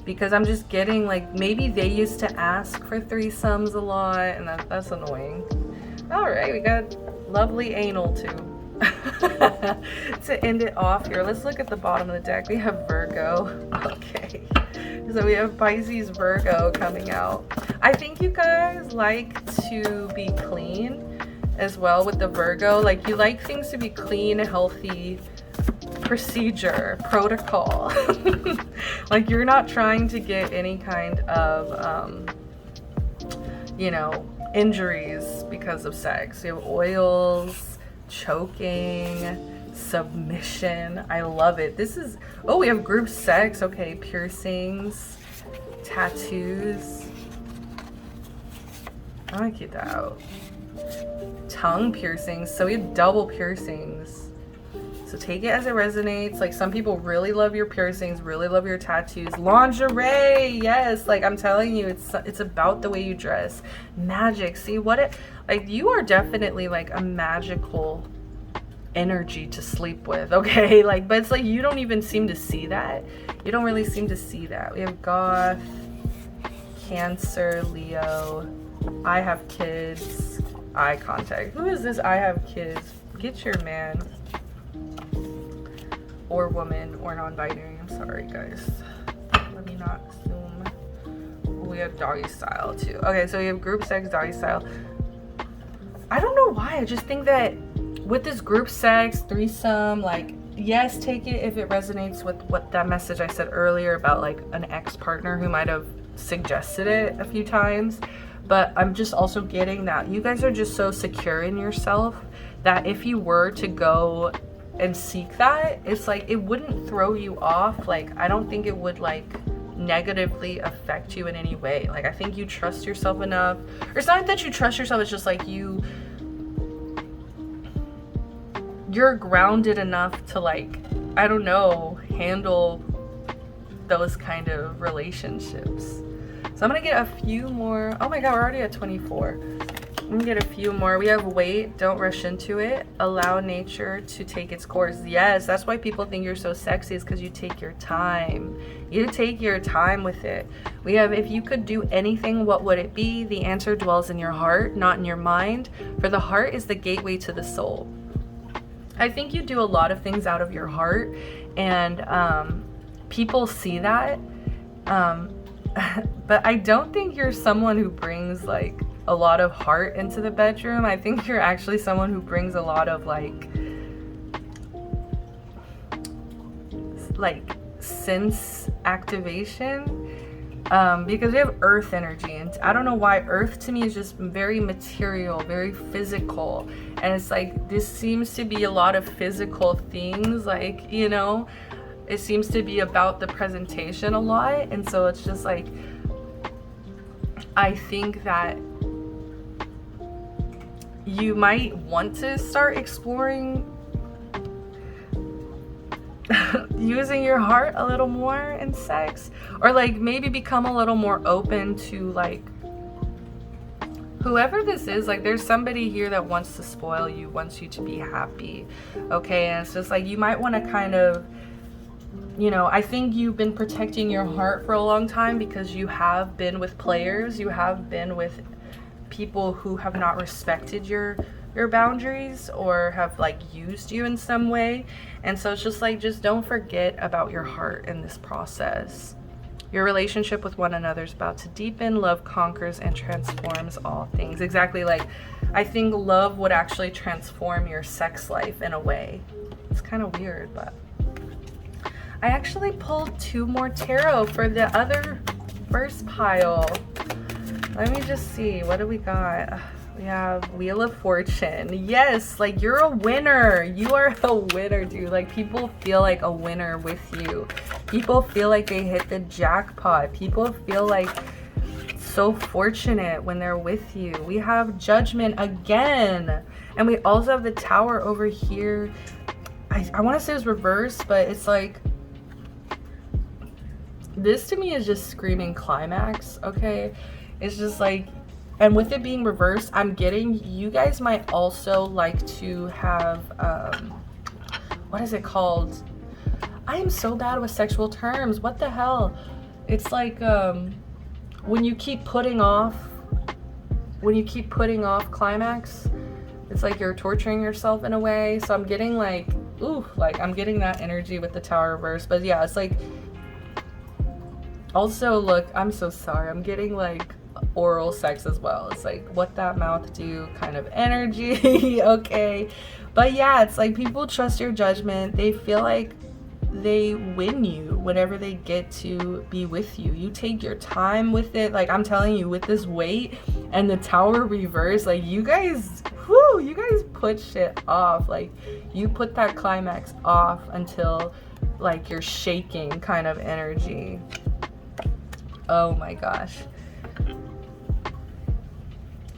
Because I'm just getting like maybe they used to ask for threesomes a lot, and that's annoying. All right, we got lovely anal too. To end it off here, let's look at the bottom of the deck. We have Virgo. Okay, so we have Pisces, Virgo coming out. I think you guys like to be clean as well with the Virgo. Like you like things to be clean, healthy, procedure, protocol. Like you're not trying to get any kind of you know, injuries because of sex. You have oils, choking, submission. I love it. This is, oh, we have group sex. Okay, piercings, tattoos. I'm gonna keep that out. Tongue piercings. So we have double piercings. So take it as it resonates. Like, some people really love your piercings, really love your tattoos. Lingerie, yes. Like, I'm telling you, it's about the way you dress. Magic. See what it, like, you are definitely like a magical energy to sleep with, okay? Like, but it's like you don't even seem to see that. You don't really seem to see that. We have Goth, Cancer, Leo. I have kids. Eye contact. Who is this? I have kids. Get your man. Or woman, or non-binary. I'm sorry, guys. Let me not assume. We have doggy style too. Okay, so we have group sex, doggy style. I don't know why. I just think that with this group sex, threesome, like, yes, take it if it resonates with what that message I said earlier about like an ex-partner who might have suggested it a few times. But I'm just also getting that you guys are just so secure in yourself that if you were to go and seek that, it's like it wouldn't throw you off. Like, I don't think it would like negatively affect you in any way. Like, I think you trust yourself enough, or it's not that you trust yourself, it's just like you're grounded enough to, like, I don't know, handle those kind of relationships. So I'm gonna get a few more. Oh my god, we're already at 24. I'm gonna get a few more. We have wait, don't rush into it. Allow nature to take its course. Yes, that's why people think you're so sexy, is because you take your time. You take your time with it. We have, if you could do anything, what would it be? The answer dwells in your heart, not in your mind. For the heart is the gateway to the soul. I think you do a lot of things out of your heart, and people see that. But I don't think you're someone who brings like a lot of heart into the bedroom. I think you're actually someone who brings a lot of like sense activation, because we have earth energy, and I don't know why earth to me is just very material, very physical, and it's like this seems to be a lot of physical things, like, you know, it seems to be about the presentation a lot. And so it's just like, I think that you might want to start exploring using your heart a little more in sex, or like maybe become a little more open to like whoever this is. Like, there's somebody here that wants to spoil you, wants you to be happy, okay? And it's just like you might want to kind of, you know, I think you've been protecting your heart for a long time because you have been with players, you have been with people who have not respected your boundaries or have like used you in some way. And so it's just like, just don't forget about your heart in this process. Your relationship with one another is about to deepen. Love conquers and transforms all things. Exactly. Like, I think love would actually transform your sex life in a way. It's kind of weird, but I actually pulled 2 more tarot for the other first pile. Let me just see, what do we got? We have Wheel of Fortune. Yes, like, you're a winner. You are a winner, dude. Like, people feel like a winner with you. People feel like they hit the jackpot. People feel like so fortunate when they're with you. We have Judgment again. And we also have the Tower over here. I want to say it was reversed, but it's like, this to me is just screaming climax, okay? It's just like, and with it being reversed, I'm getting, you guys might also like to have, what is it called? I am so bad with sexual terms. What the hell? It's like, when you keep putting off climax, it's like you're torturing yourself in a way. So I'm getting like, ooh, like I'm getting that energy with the Tower reverse. But yeah, it's like, also look, I'm so sorry, I'm getting like oral sex as well. It's like what that mouth do kind of energy. Okay, but yeah, it's like people trust your judgment. They feel like they win you whenever they get to be with you. You take your time with it. Like, I'm telling you, with this weight, and the Tower reverse, like you guys, whoo, you guys put shit off. Like you put that climax off until like you're shaking kind of energy. Oh my gosh.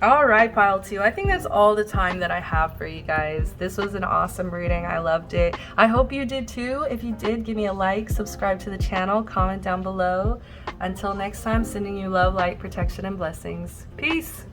All right, pile 2. I think that's all the time that I have for you guys. This was an awesome reading. I loved it. I hope you did too. If you did, give me a like, subscribe to the channel, comment down below. Until next time, sending you love, light, protection, and blessings. Peace.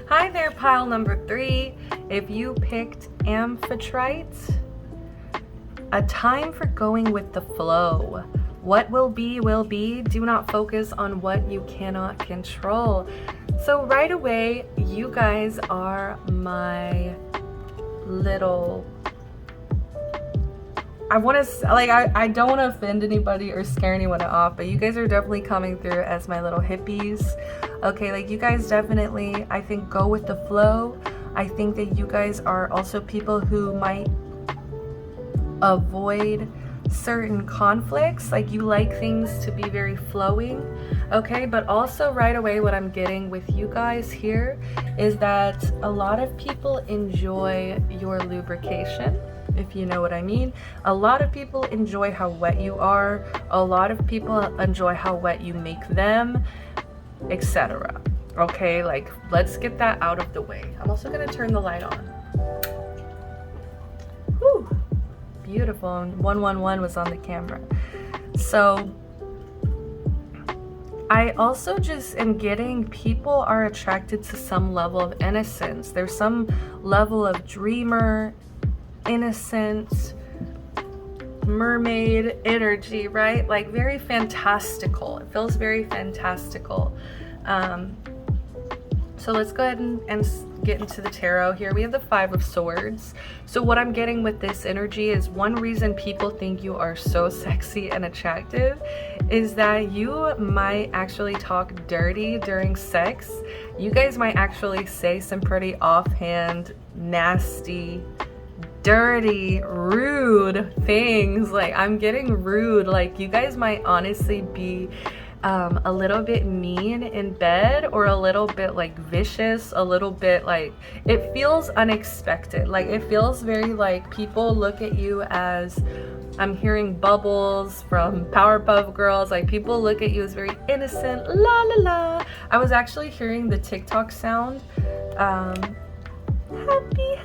Hi there, pile number 3. If you picked Amphitrite, a time for going with the flow. What will be, will be. Do not focus on what you cannot control. So right away, you guys are my little, I want to, like, I don't want to offend anybody or scare anyone off, but you guys are definitely coming through as my little hippies. Okay, like you guys definitely, I think, go with the flow. I think that you guys are also people who might avoid certain conflicts. Like you like things to be very flowing. Okay, but also right away what I'm getting with you guys here is that a lot of people enjoy your lubrication, if you know what I mean. A lot of people enjoy how wet you are. A lot of people enjoy how wet you make them, etc. Okay, like let's get that out of the way. I'm also gonna turn the light on. Whew, beautiful. 111 was on the camera. So I also just am getting people are attracted to some level of innocence. There's some level of dreamer, innocent, mermaid energy, right? Like very fantastical. It feels very fantastical. So let's go ahead and get into the tarot here. We have the 5 of Swords. So what I'm getting with this energy is one reason people think you are so sexy and attractive is that you might actually talk dirty during sex. You guys might actually say some pretty offhand, nasty, dirty, rude things. Like I'm getting rude. Like you guys might honestly be a little bit mean in bed, or a little bit like vicious, a little bit like, it feels unexpected. Like it feels very like people look at you as, I'm hearing Bubbles from Powerpuff Girls, like people look at you as very innocent, la la la. I was actually hearing the TikTok sound, happy,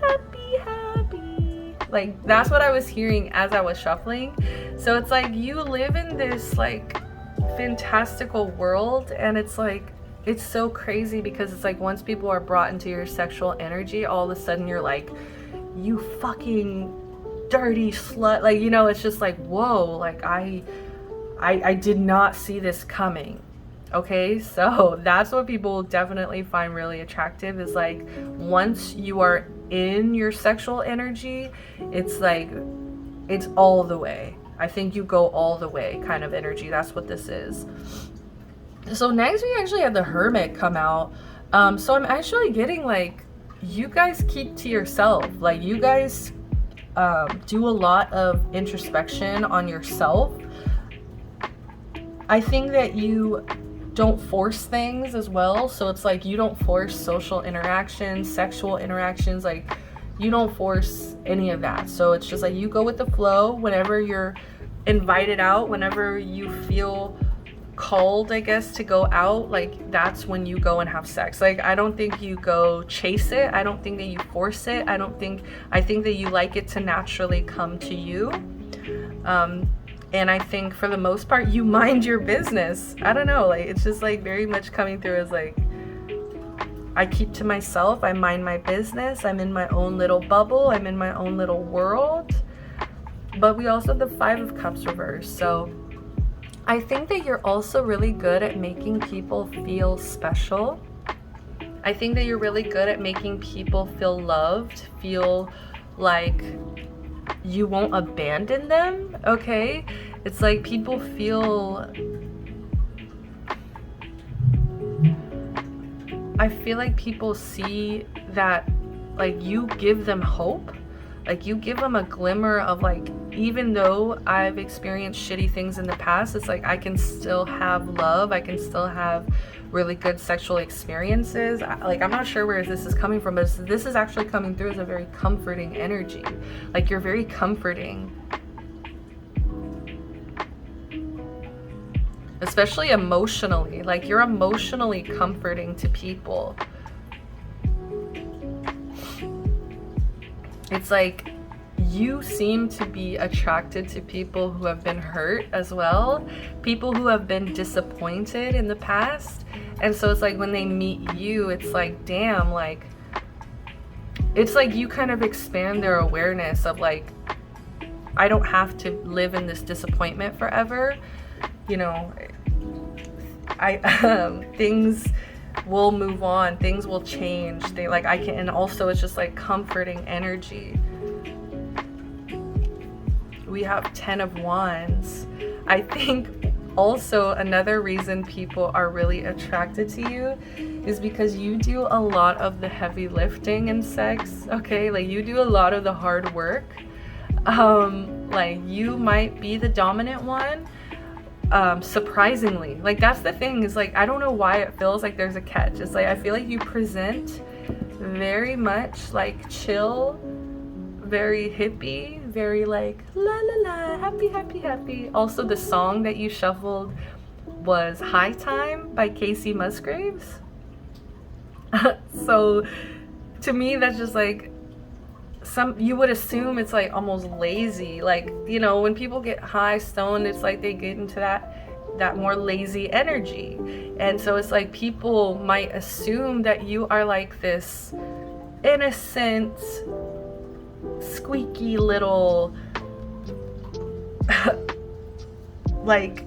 happy, happy. Like that's what I was hearing as I was shuffling. So it's like you live in this like fantastical world, and it's like, it's so crazy because it's like once people are brought into your sexual energy, all of a sudden you're like, you fucking dirty slut. Like, you know, it's just like, whoa, like I did not see this coming. Okay, so that's what people definitely find really attractive, is like once you are in your sexual energy, it's like, it's all the way. I think you go all the way kind of energy. That's what this is. So next we actually have the Hermit come out. So I'm actually getting like, you guys keep to yourself. Like you guys do a lot of introspection on yourself. I think that you don't force things as well. So it's like you don't force social interactions, sexual interactions. Like you don't force any of that. So it's just like you go with the flow whenever you're invited out, whenever you feel called, I guess, to go out, like that's when you go and have sex. Like I don't think you go chase it. I don't think that you force it. I think that you like it to naturally come to you. And I think for the most part you mind your business. I don't know, like it's just like very much coming through as like I keep to myself, I mind my business, I'm in my own little bubble, I'm in my own little world. But we also have the 5 of Cups reversed. So I think that you're also really good at making people feel special. I think that you're really good at making people feel loved, feel like you won't abandon them, okay? It's like people feel, I feel like people see that like you give them hope, like you give them a glimmer of like, even though I've experienced shitty things in the past, it's like I can still have love, I can still have really good sexual experiences. Like I'm not sure where this is coming from, but this is actually coming through as a very comforting energy. Like you're very comforting, especially emotionally. Like you're emotionally comforting to people. It's like you seem to be attracted to people who have been hurt as well, people who have been disappointed in the past. And so it's like when they meet you, it's like, damn, like it's like you kind of expand their awareness of like, I don't have to live in this disappointment forever, you know. Things will move on, things will change, they like I can. And also it's just like comforting energy. We have 10 of Wands. I think also another reason people are really attracted to you is because you do a lot of the heavy lifting in sex, okay? Like you do a lot of the hard work. Like you might be the dominant one, surprisingly. Like that's the thing, is like I don't know why it feels like there's a catch. It's like I feel like you present very much like chill, very hippie, very like la la la, happy happy happy. Also the song that you shuffled was High Time by Casey Musgraves. So to me that's just like, you would assume it's like almost lazy, like, you know, when people get high stoned, it's like they get into that more lazy energy. And so it's like people might assume that you are like this innocent, squeaky little like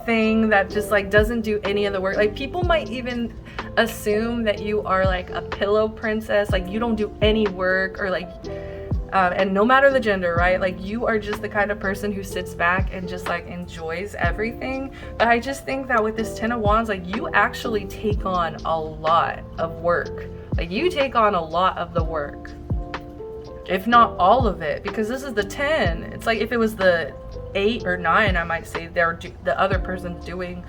thing that just like doesn't do any of the work. Like people might even assume that you are like a pillow princess, like you don't do any work, or like and no matter the gender, right? Like you are just the kind of person who sits back and just like enjoys everything. But I just think that with this 10 of Wands, like you actually take on a lot of work. Like you take on a lot of the work, if not all of it, because this is the 10. It's like if it was the 8 or 9, I might say the other person's doing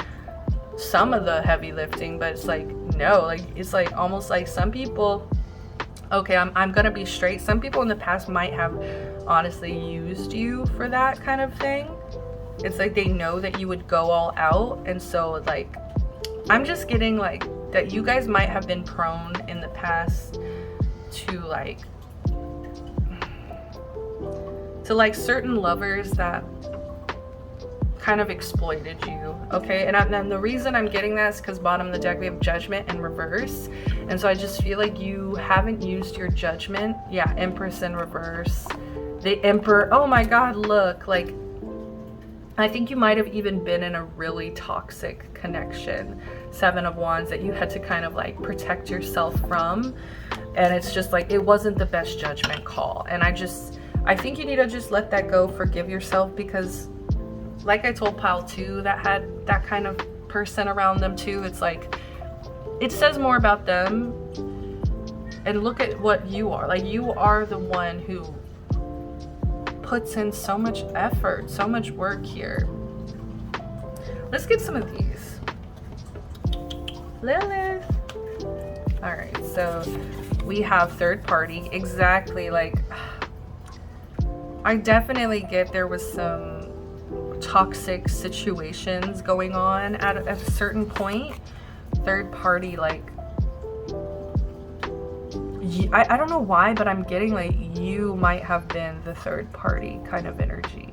some of the heavy lifting. But it's like, no, like it's like almost like some people, okay, I'm gonna be straight, some people in the past might have honestly used you for that kind of thing. It's like they know that you would go all out, and so like I'm just getting like that you guys might have been prone in the past to like certain lovers that kind of exploited you, okay? And the reason I'm getting that is because bottom of the deck we have Judgment in reverse, and so I just feel like you haven't used your judgment. Yeah, Empress in reverse, the Emperor. Oh my god, look, like I think you might have even been in a really toxic connection, 7 of Wands, that you had to kind of like protect yourself from, and it's just like it wasn't the best judgment call. And I think you need to just let that go, forgive yourself, because like I told Pile 2 that had that kind of person around them too, it's like it says more about them. And look at what you are. Like you are the one who puts in so much effort, so much work here. Let's get some of these. Lilith. All right, so we have third party. Exactly, like I definitely get there was some toxic situations going on at a certain point. Third party, like, I don't know why, but I'm getting like you might have been the third party kind of energy.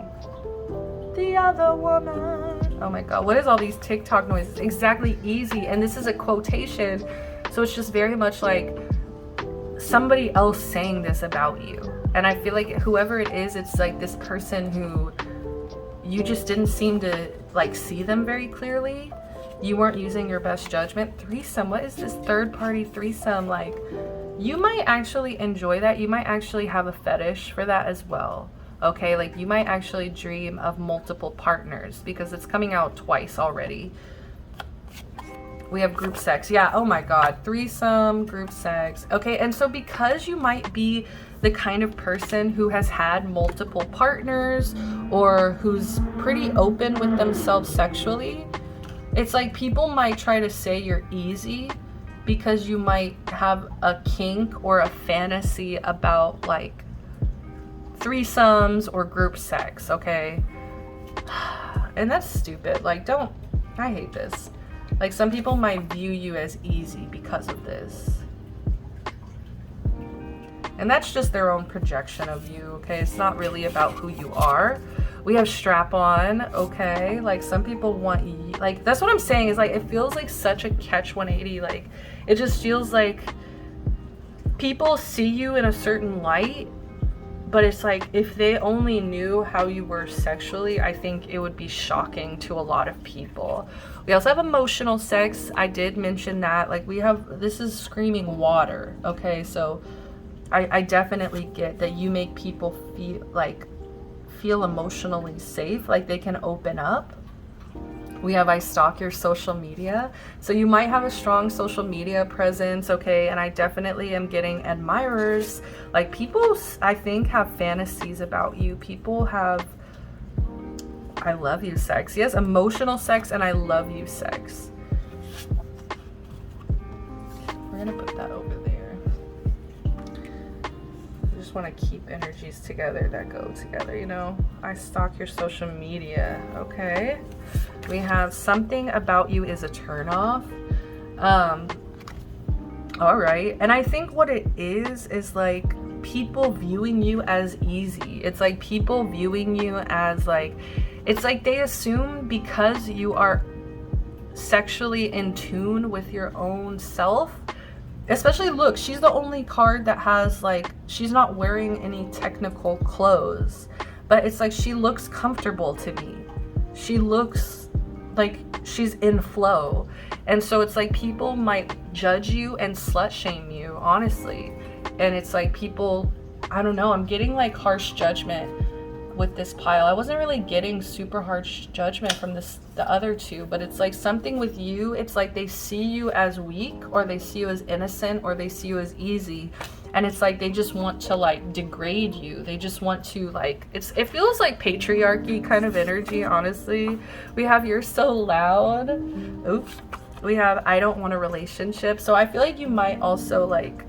The other woman. Oh my god, what is all these TikTok noises? Exactly, easy. And this is a quotation, so it's just very much like somebody else saying this about you. And I feel like whoever it is, it's like this person who you just didn't seem to like see them very clearly. You weren't using your best judgment. Threesome, what is this third party threesome? Like, you might actually enjoy that. You might actually have a fetish for that as well. Okay, like you might actually dream of multiple partners because it's coming out twice already. We have group sex. Yeah, oh my god. Threesome, group sex. Okay, and so because you might be the kind of person who has had multiple partners or who's pretty open with themselves sexually, it's like people might try to say you're easy because you might have a kink or a fantasy about like threesomes or group sex, okay? And that's stupid. Like, don't, I hate this. Like, some people might view you as easy because of this. And that's just their own projection of you, okay? It's not really about who you are. We have strap on, okay? Like, some people want you, like, that's what I'm saying is like, it feels like such a catch 180. Like, it just feels like people see you in a certain light, but it's like, if they only knew how you were sexually, I think it would be shocking to a lot of people. We also have emotional sex. I did mention that. Like, we have, this is screaming water, okay? So I definitely get that you make people feel emotionally safe, like they can open up. We have I stalk your social media. So you might have a strong social media presence, okay? And I definitely am getting admirers. Like, people, I think, have fantasies about you. People have I love you sex. Yes, emotional sex and I love you sex. We're gonna put that over there. I just want to keep energies together that go together, you know? I stalk your social media, okay? We have something about you is a turnoff. All right. And I think what it is like people viewing you as easy. It's like people viewing you as like, it's like they assume because you are sexually in tune with your own self. Especially, look, she's the only card that has like, she's not wearing any technical clothes, but it's like she looks comfortable to me. She looks like she's in flow. And so it's like people might judge you and slut shame you, honestly. And it's like people, I don't know, I'm getting like harsh judgment with this pile. I wasn't really getting super harsh judgment from the other two, but it's like something with you, it's like they see you as weak, or they see you as innocent, or they see you as easy, and it's like they just want to like degrade you. They just want to like, it feels like patriarchy kind of energy, honestly. We have you're so loud. Oops. We have I don't want a relationship. So I feel like you might also like,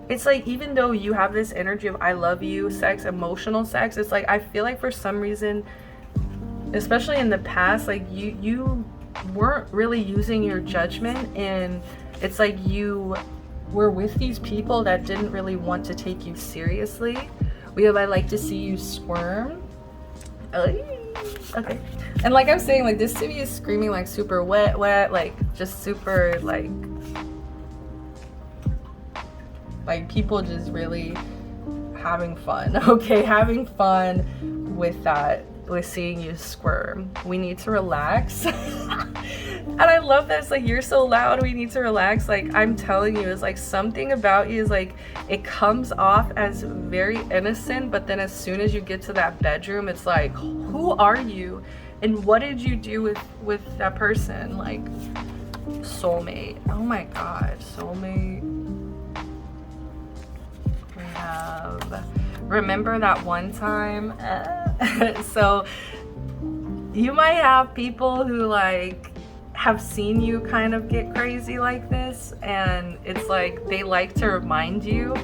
it's like, even though you have this energy of I love you sex, emotional sex, it's like I feel like for some reason, especially in the past, like you weren't really using your judgment, and it's like you were with these people that didn't really want to take you seriously. We have I like to see you squirm. Okay. And like I'm saying, like this to me is screaming like super wet, like just super like people just really having fun, okay? Having fun with that, with seeing you squirm. We need to relax. And I love that it's like, you're so loud, we need to relax. Like, I'm telling you, it's like something about you is like, it comes off as very innocent, but then as soon as you get to that bedroom, it's like, who are you? And what did you do with that person? Like, soulmate. Oh my God, soulmate. Remember that one time? So you might have people who like have seen you kind of get crazy like this, and it's like they like to remind you,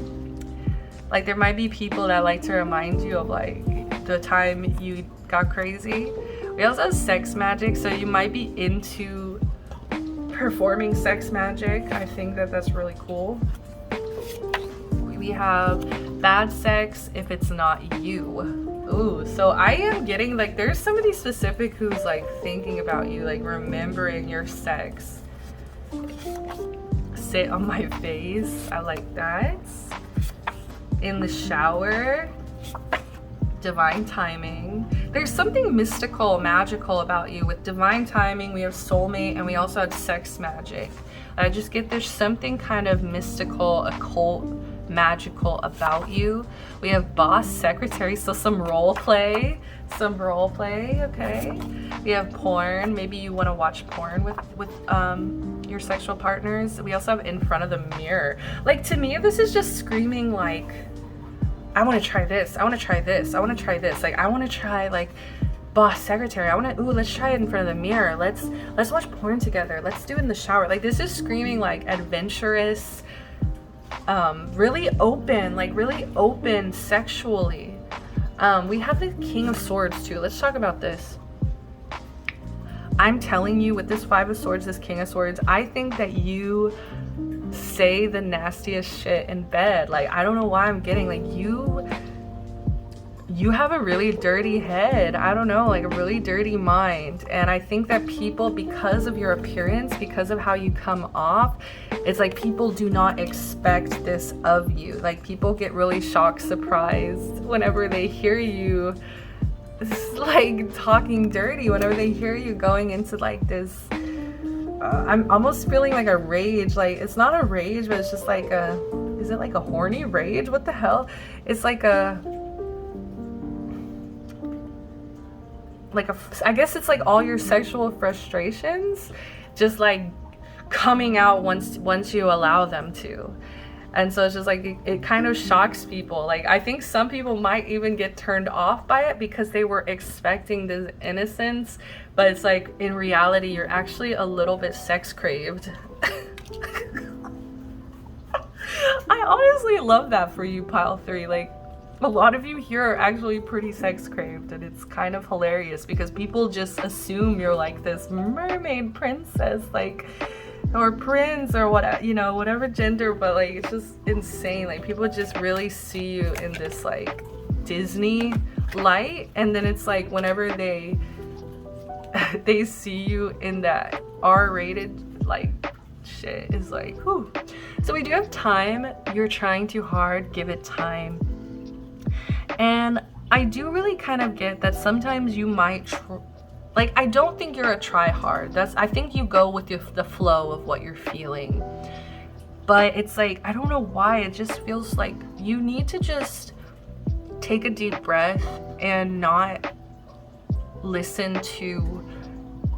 like there might be people that like to remind you of like the time you got crazy. We also have sex magic, so you might be into performing sex magic. I think that that's really cool. We have bad sex if it's not you. Ooh, so I am getting like, there's somebody specific who's like thinking about you, like remembering your sex. Sit on my face, I like that. In the shower, divine timing. There's something mystical, magical about you. With divine timing, we have soulmate, and we also have sex magic. I just get there's something kind of mystical, occult, magical about you. We have boss, secretary, so some role play, okay. We have porn. Maybe you want to watch porn with your sexual partners. We also have in front of the mirror. Like, to me, this is just screaming like, I want to try this, I want to try this, I want to try this. Like, I want to try like boss, secretary. I want to, let's try it in front of the mirror. Let's watch porn together. Let's do it in the shower. Like, this is screaming like adventurous, really open sexually. We have the King of Swords too. Let's talk about this. I'm telling you, with this Five of Swords, this King of Swords, I think that you say the nastiest shit in bed. Like, I don't know why I'm getting like you have a really dirty head. I don't know, like a really dirty mind. And I think that people, because of your appearance, because of how you come off, it's like people do not expect this of you. Like, people get really shocked, surprised whenever they hear you like talking dirty, whenever they hear you going into like this I'm almost feeling like a rage. Like, it's not a rage, but it's just like is it like a horny rage? What the hell? It's like I guess it's like all your sexual frustrations just like coming out once you allow them to. And so it's just like it kind of shocks people. Like, I think some people might even get turned off by it because they were expecting this innocence, but it's like in reality you're actually a little bit sex craved. I honestly love that for you, pile 3. Like, a lot of you here are actually pretty sex craved, and it's kind of hilarious because people just assume you're like this mermaid princess, like, or prince, or what, you know, whatever gender, but like it's just insane. Like, people just really see you in this like Disney light, and then it's like whenever they see you in that R-rated like shit, is like, whew. So we do have time. You're trying too hard, give it time. And I do really kind of get that sometimes you might like, I don't think you're a try hard. I think you go with the flow of what you're feeling. But it's like, I don't know why, it just feels like you need to just take a deep breath and not listen to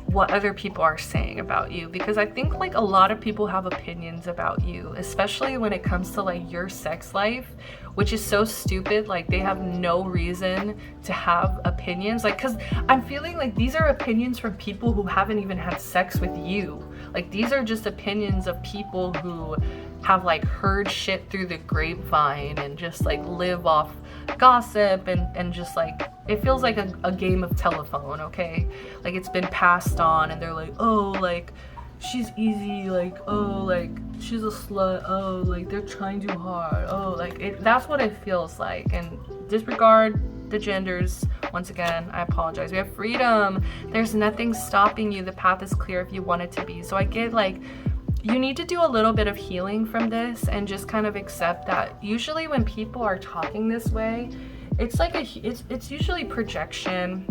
what other people are saying about you, because I think like a lot of people have opinions about you, especially when it comes to like your sex life, which is so stupid. Like, they have no reason to have opinions, like, because I'm feeling like these are opinions from people who haven't even had sex with you. Like, these are just opinions of people who have like heard shit through the grapevine and just like live off gossip and just like, it feels like a game of telephone, okay? Like, it's been passed on and they're like, oh, like, she's easy, like, oh, like, she's a slut, oh, like, they're trying too hard, oh, like, that's what it feels like. And disregard the genders. Once again, I apologize. We have freedom. There's nothing stopping you. The path is clear if you want it to be. So I get like, you need to do a little bit of healing from this and just kind of accept that usually when people are talking this way, it's like it's usually projection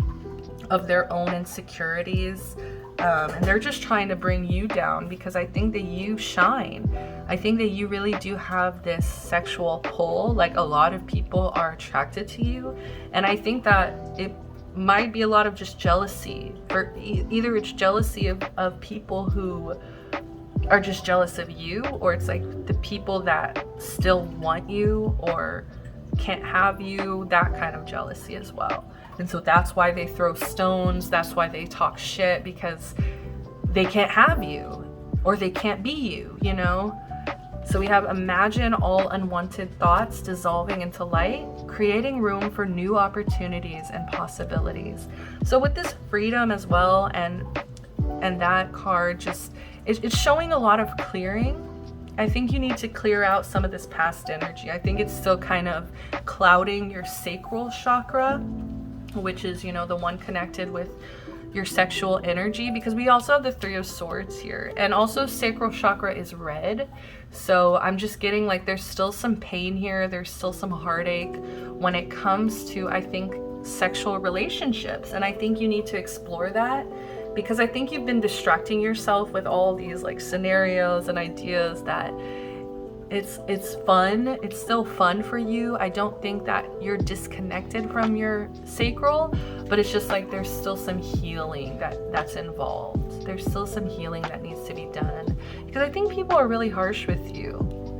of their own insecurities, and they're just trying to bring you down, because I think that you shine. I think that you really do have this sexual pull. Like, a lot of people are attracted to you, and I think that it might be a lot of just jealousy, or either it's jealousy of people who are just jealous of you, or it's like the people that still want you or can't have you, that kind of jealousy as well. And so that's why they throw stones, that's why they talk shit, because they can't have you or they can't be you, you know? So we have imagine all unwanted thoughts dissolving into light, creating room for new opportunities and possibilities. So with this freedom as well, and that card, just it's showing a lot of clearing. I think you need to clear out some of this past energy. I think it's still kind of clouding your sacral chakra, which is, you know, the one connected with your sexual energy, because we also have the Three of Swords here, and also sacral chakra is red. So I'm just getting like there's still some pain here, there's still some heartache when it comes to, I think, sexual relationships, and I think you need to explore that, because I think you've been distracting yourself with all these like scenarios and ideas that it's fun. It's still fun for you. I don't think that you're disconnected from your sacral, but it's just like there's still some healing that's involved. There's still some healing that needs to be done, because I think people are really harsh with you,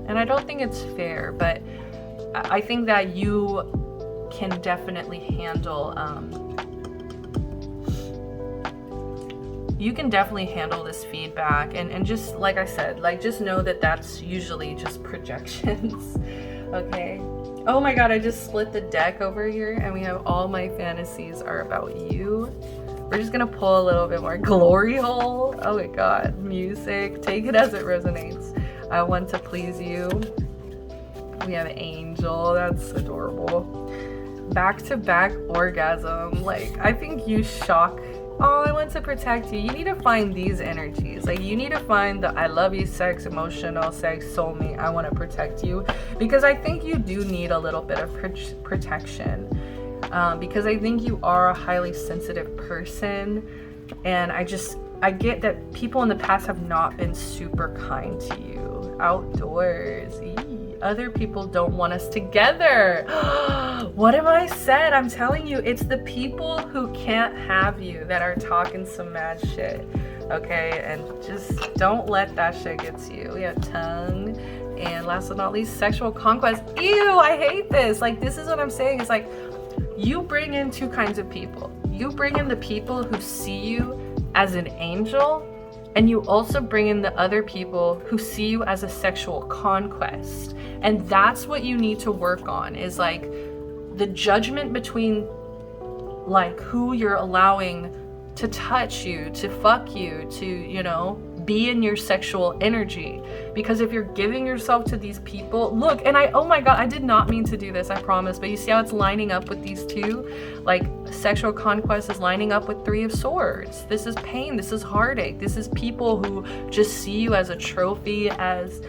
and I don't think it's fair, but I think that you can definitely handle this feedback, and just like I said, like just know that that's usually just projections. Okay. Oh my god, I just split the deck over here, and we have all my fantasies are about you. We're just gonna pull a little bit more. Glory hole. Oh my god. Music. Take it as it resonates. I want to please you. We have angel. That's adorable. Back-to-back orgasm. Like, I think you shock. Oh, I want to protect you. You need to find these energies. Like, you need to find the I love you sex, emotional sex, soulmate, I want to protect you. Because I think you do need a little bit of protection. Because I think you are a highly sensitive person. And I get that people in the past have not been super kind to you. Outdoors. Other people don't want us together. What have I said? I'm telling you, it's the people who can't have you that are talking some mad shit. Okay, and just don't let that shit get to you. We have tongue, and last but not least, sexual conquest. Ew, I hate this. Like, this is what I'm saying. It's like, you bring in two kinds of people. You bring in the people who see you as an angel, and you also bring in the other people who see you as a sexual conquest. And that's what you need to work on, is like the judgment between like who you're allowing to touch you, to fuck you, to, you know, be in your sexual energy. Because if you're giving yourself to these people, look, and oh my god, I did not mean to do this, I promise, but you see how it's lining up with these two? Like, sexual conquest is lining up with Three of Swords. This is pain, this is heartache, this is people who just see you as a trophy, as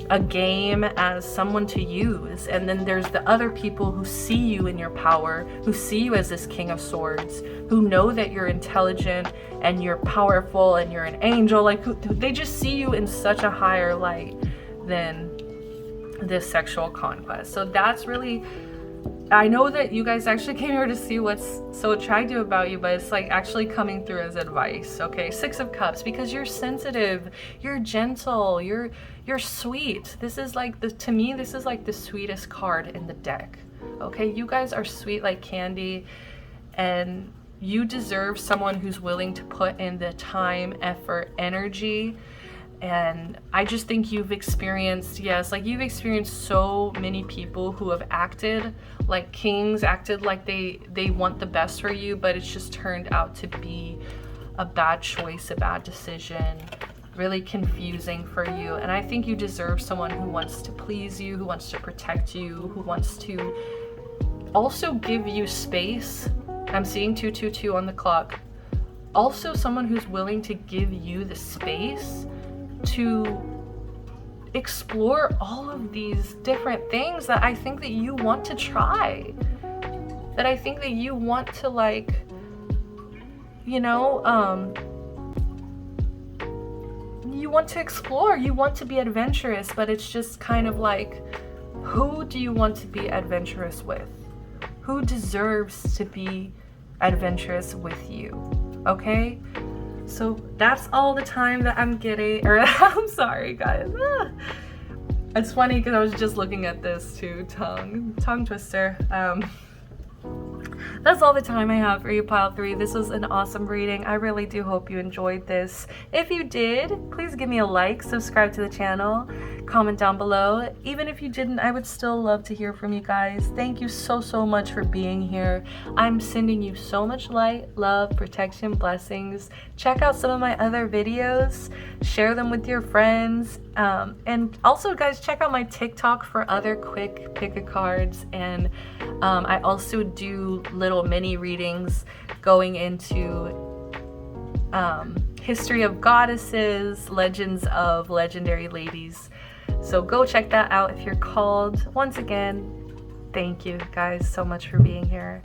a game, as someone to use. And then there's the other people who see you in your power, who see you as this King of Swords, who know that you're intelligent and you're powerful and you're an angel. Like, they just see you in such a higher light than this sexual conquest. So that's really, I know that you guys actually came here to see what's so attractive about you, but it's like actually coming through as advice. Okay, Six of Cups, because you're sensitive, you're gentle, you're sweet. This is like to me, this is like the sweetest card in the deck. Okay, you guys are sweet like candy, and you deserve someone who's willing to put in the time, effort, energy. And I just think you've experienced, you've experienced so many people who have acted like kings, acted like they want the best for you, but it's just turned out to be a bad choice, a bad decision, really confusing for you. And I think you deserve someone who wants to please you, who wants to protect you, who wants to also give you space. I'm seeing 222 on the clock. Also someone who's willing to give you the space to explore all of these different things that I think that you want to try, that I think that you want to, like, you know, you want to explore, you want to be adventurous, but it's just kind of like, who do you want to be adventurous with? Who deserves to be adventurous with you? Okay? So that's all the time that I'm getting, or I'm sorry guys. It's funny because I was just looking at this too, tongue twister. That's all the time I have for you, pile 3. This was an awesome reading. I really do hope you enjoyed this. If you did, please give me a like, subscribe to the channel, comment down below. Even if you didn't, I would still love to hear from you guys. Thank you so much for being here. I'm sending you so much light, love, protection, blessings. Check out some of my other videos, share them with your friends, and also guys, check out my TikTok for other quick pick-a-cards. And I also do little mini readings going into history of goddesses, legends of legendary ladies. So go check that out if you're called. Once again, thank you guys so much for being here.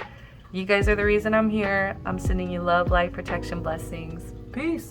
You guys are the reason I'm here. I'm sending you love, light, protection, blessings. Peace.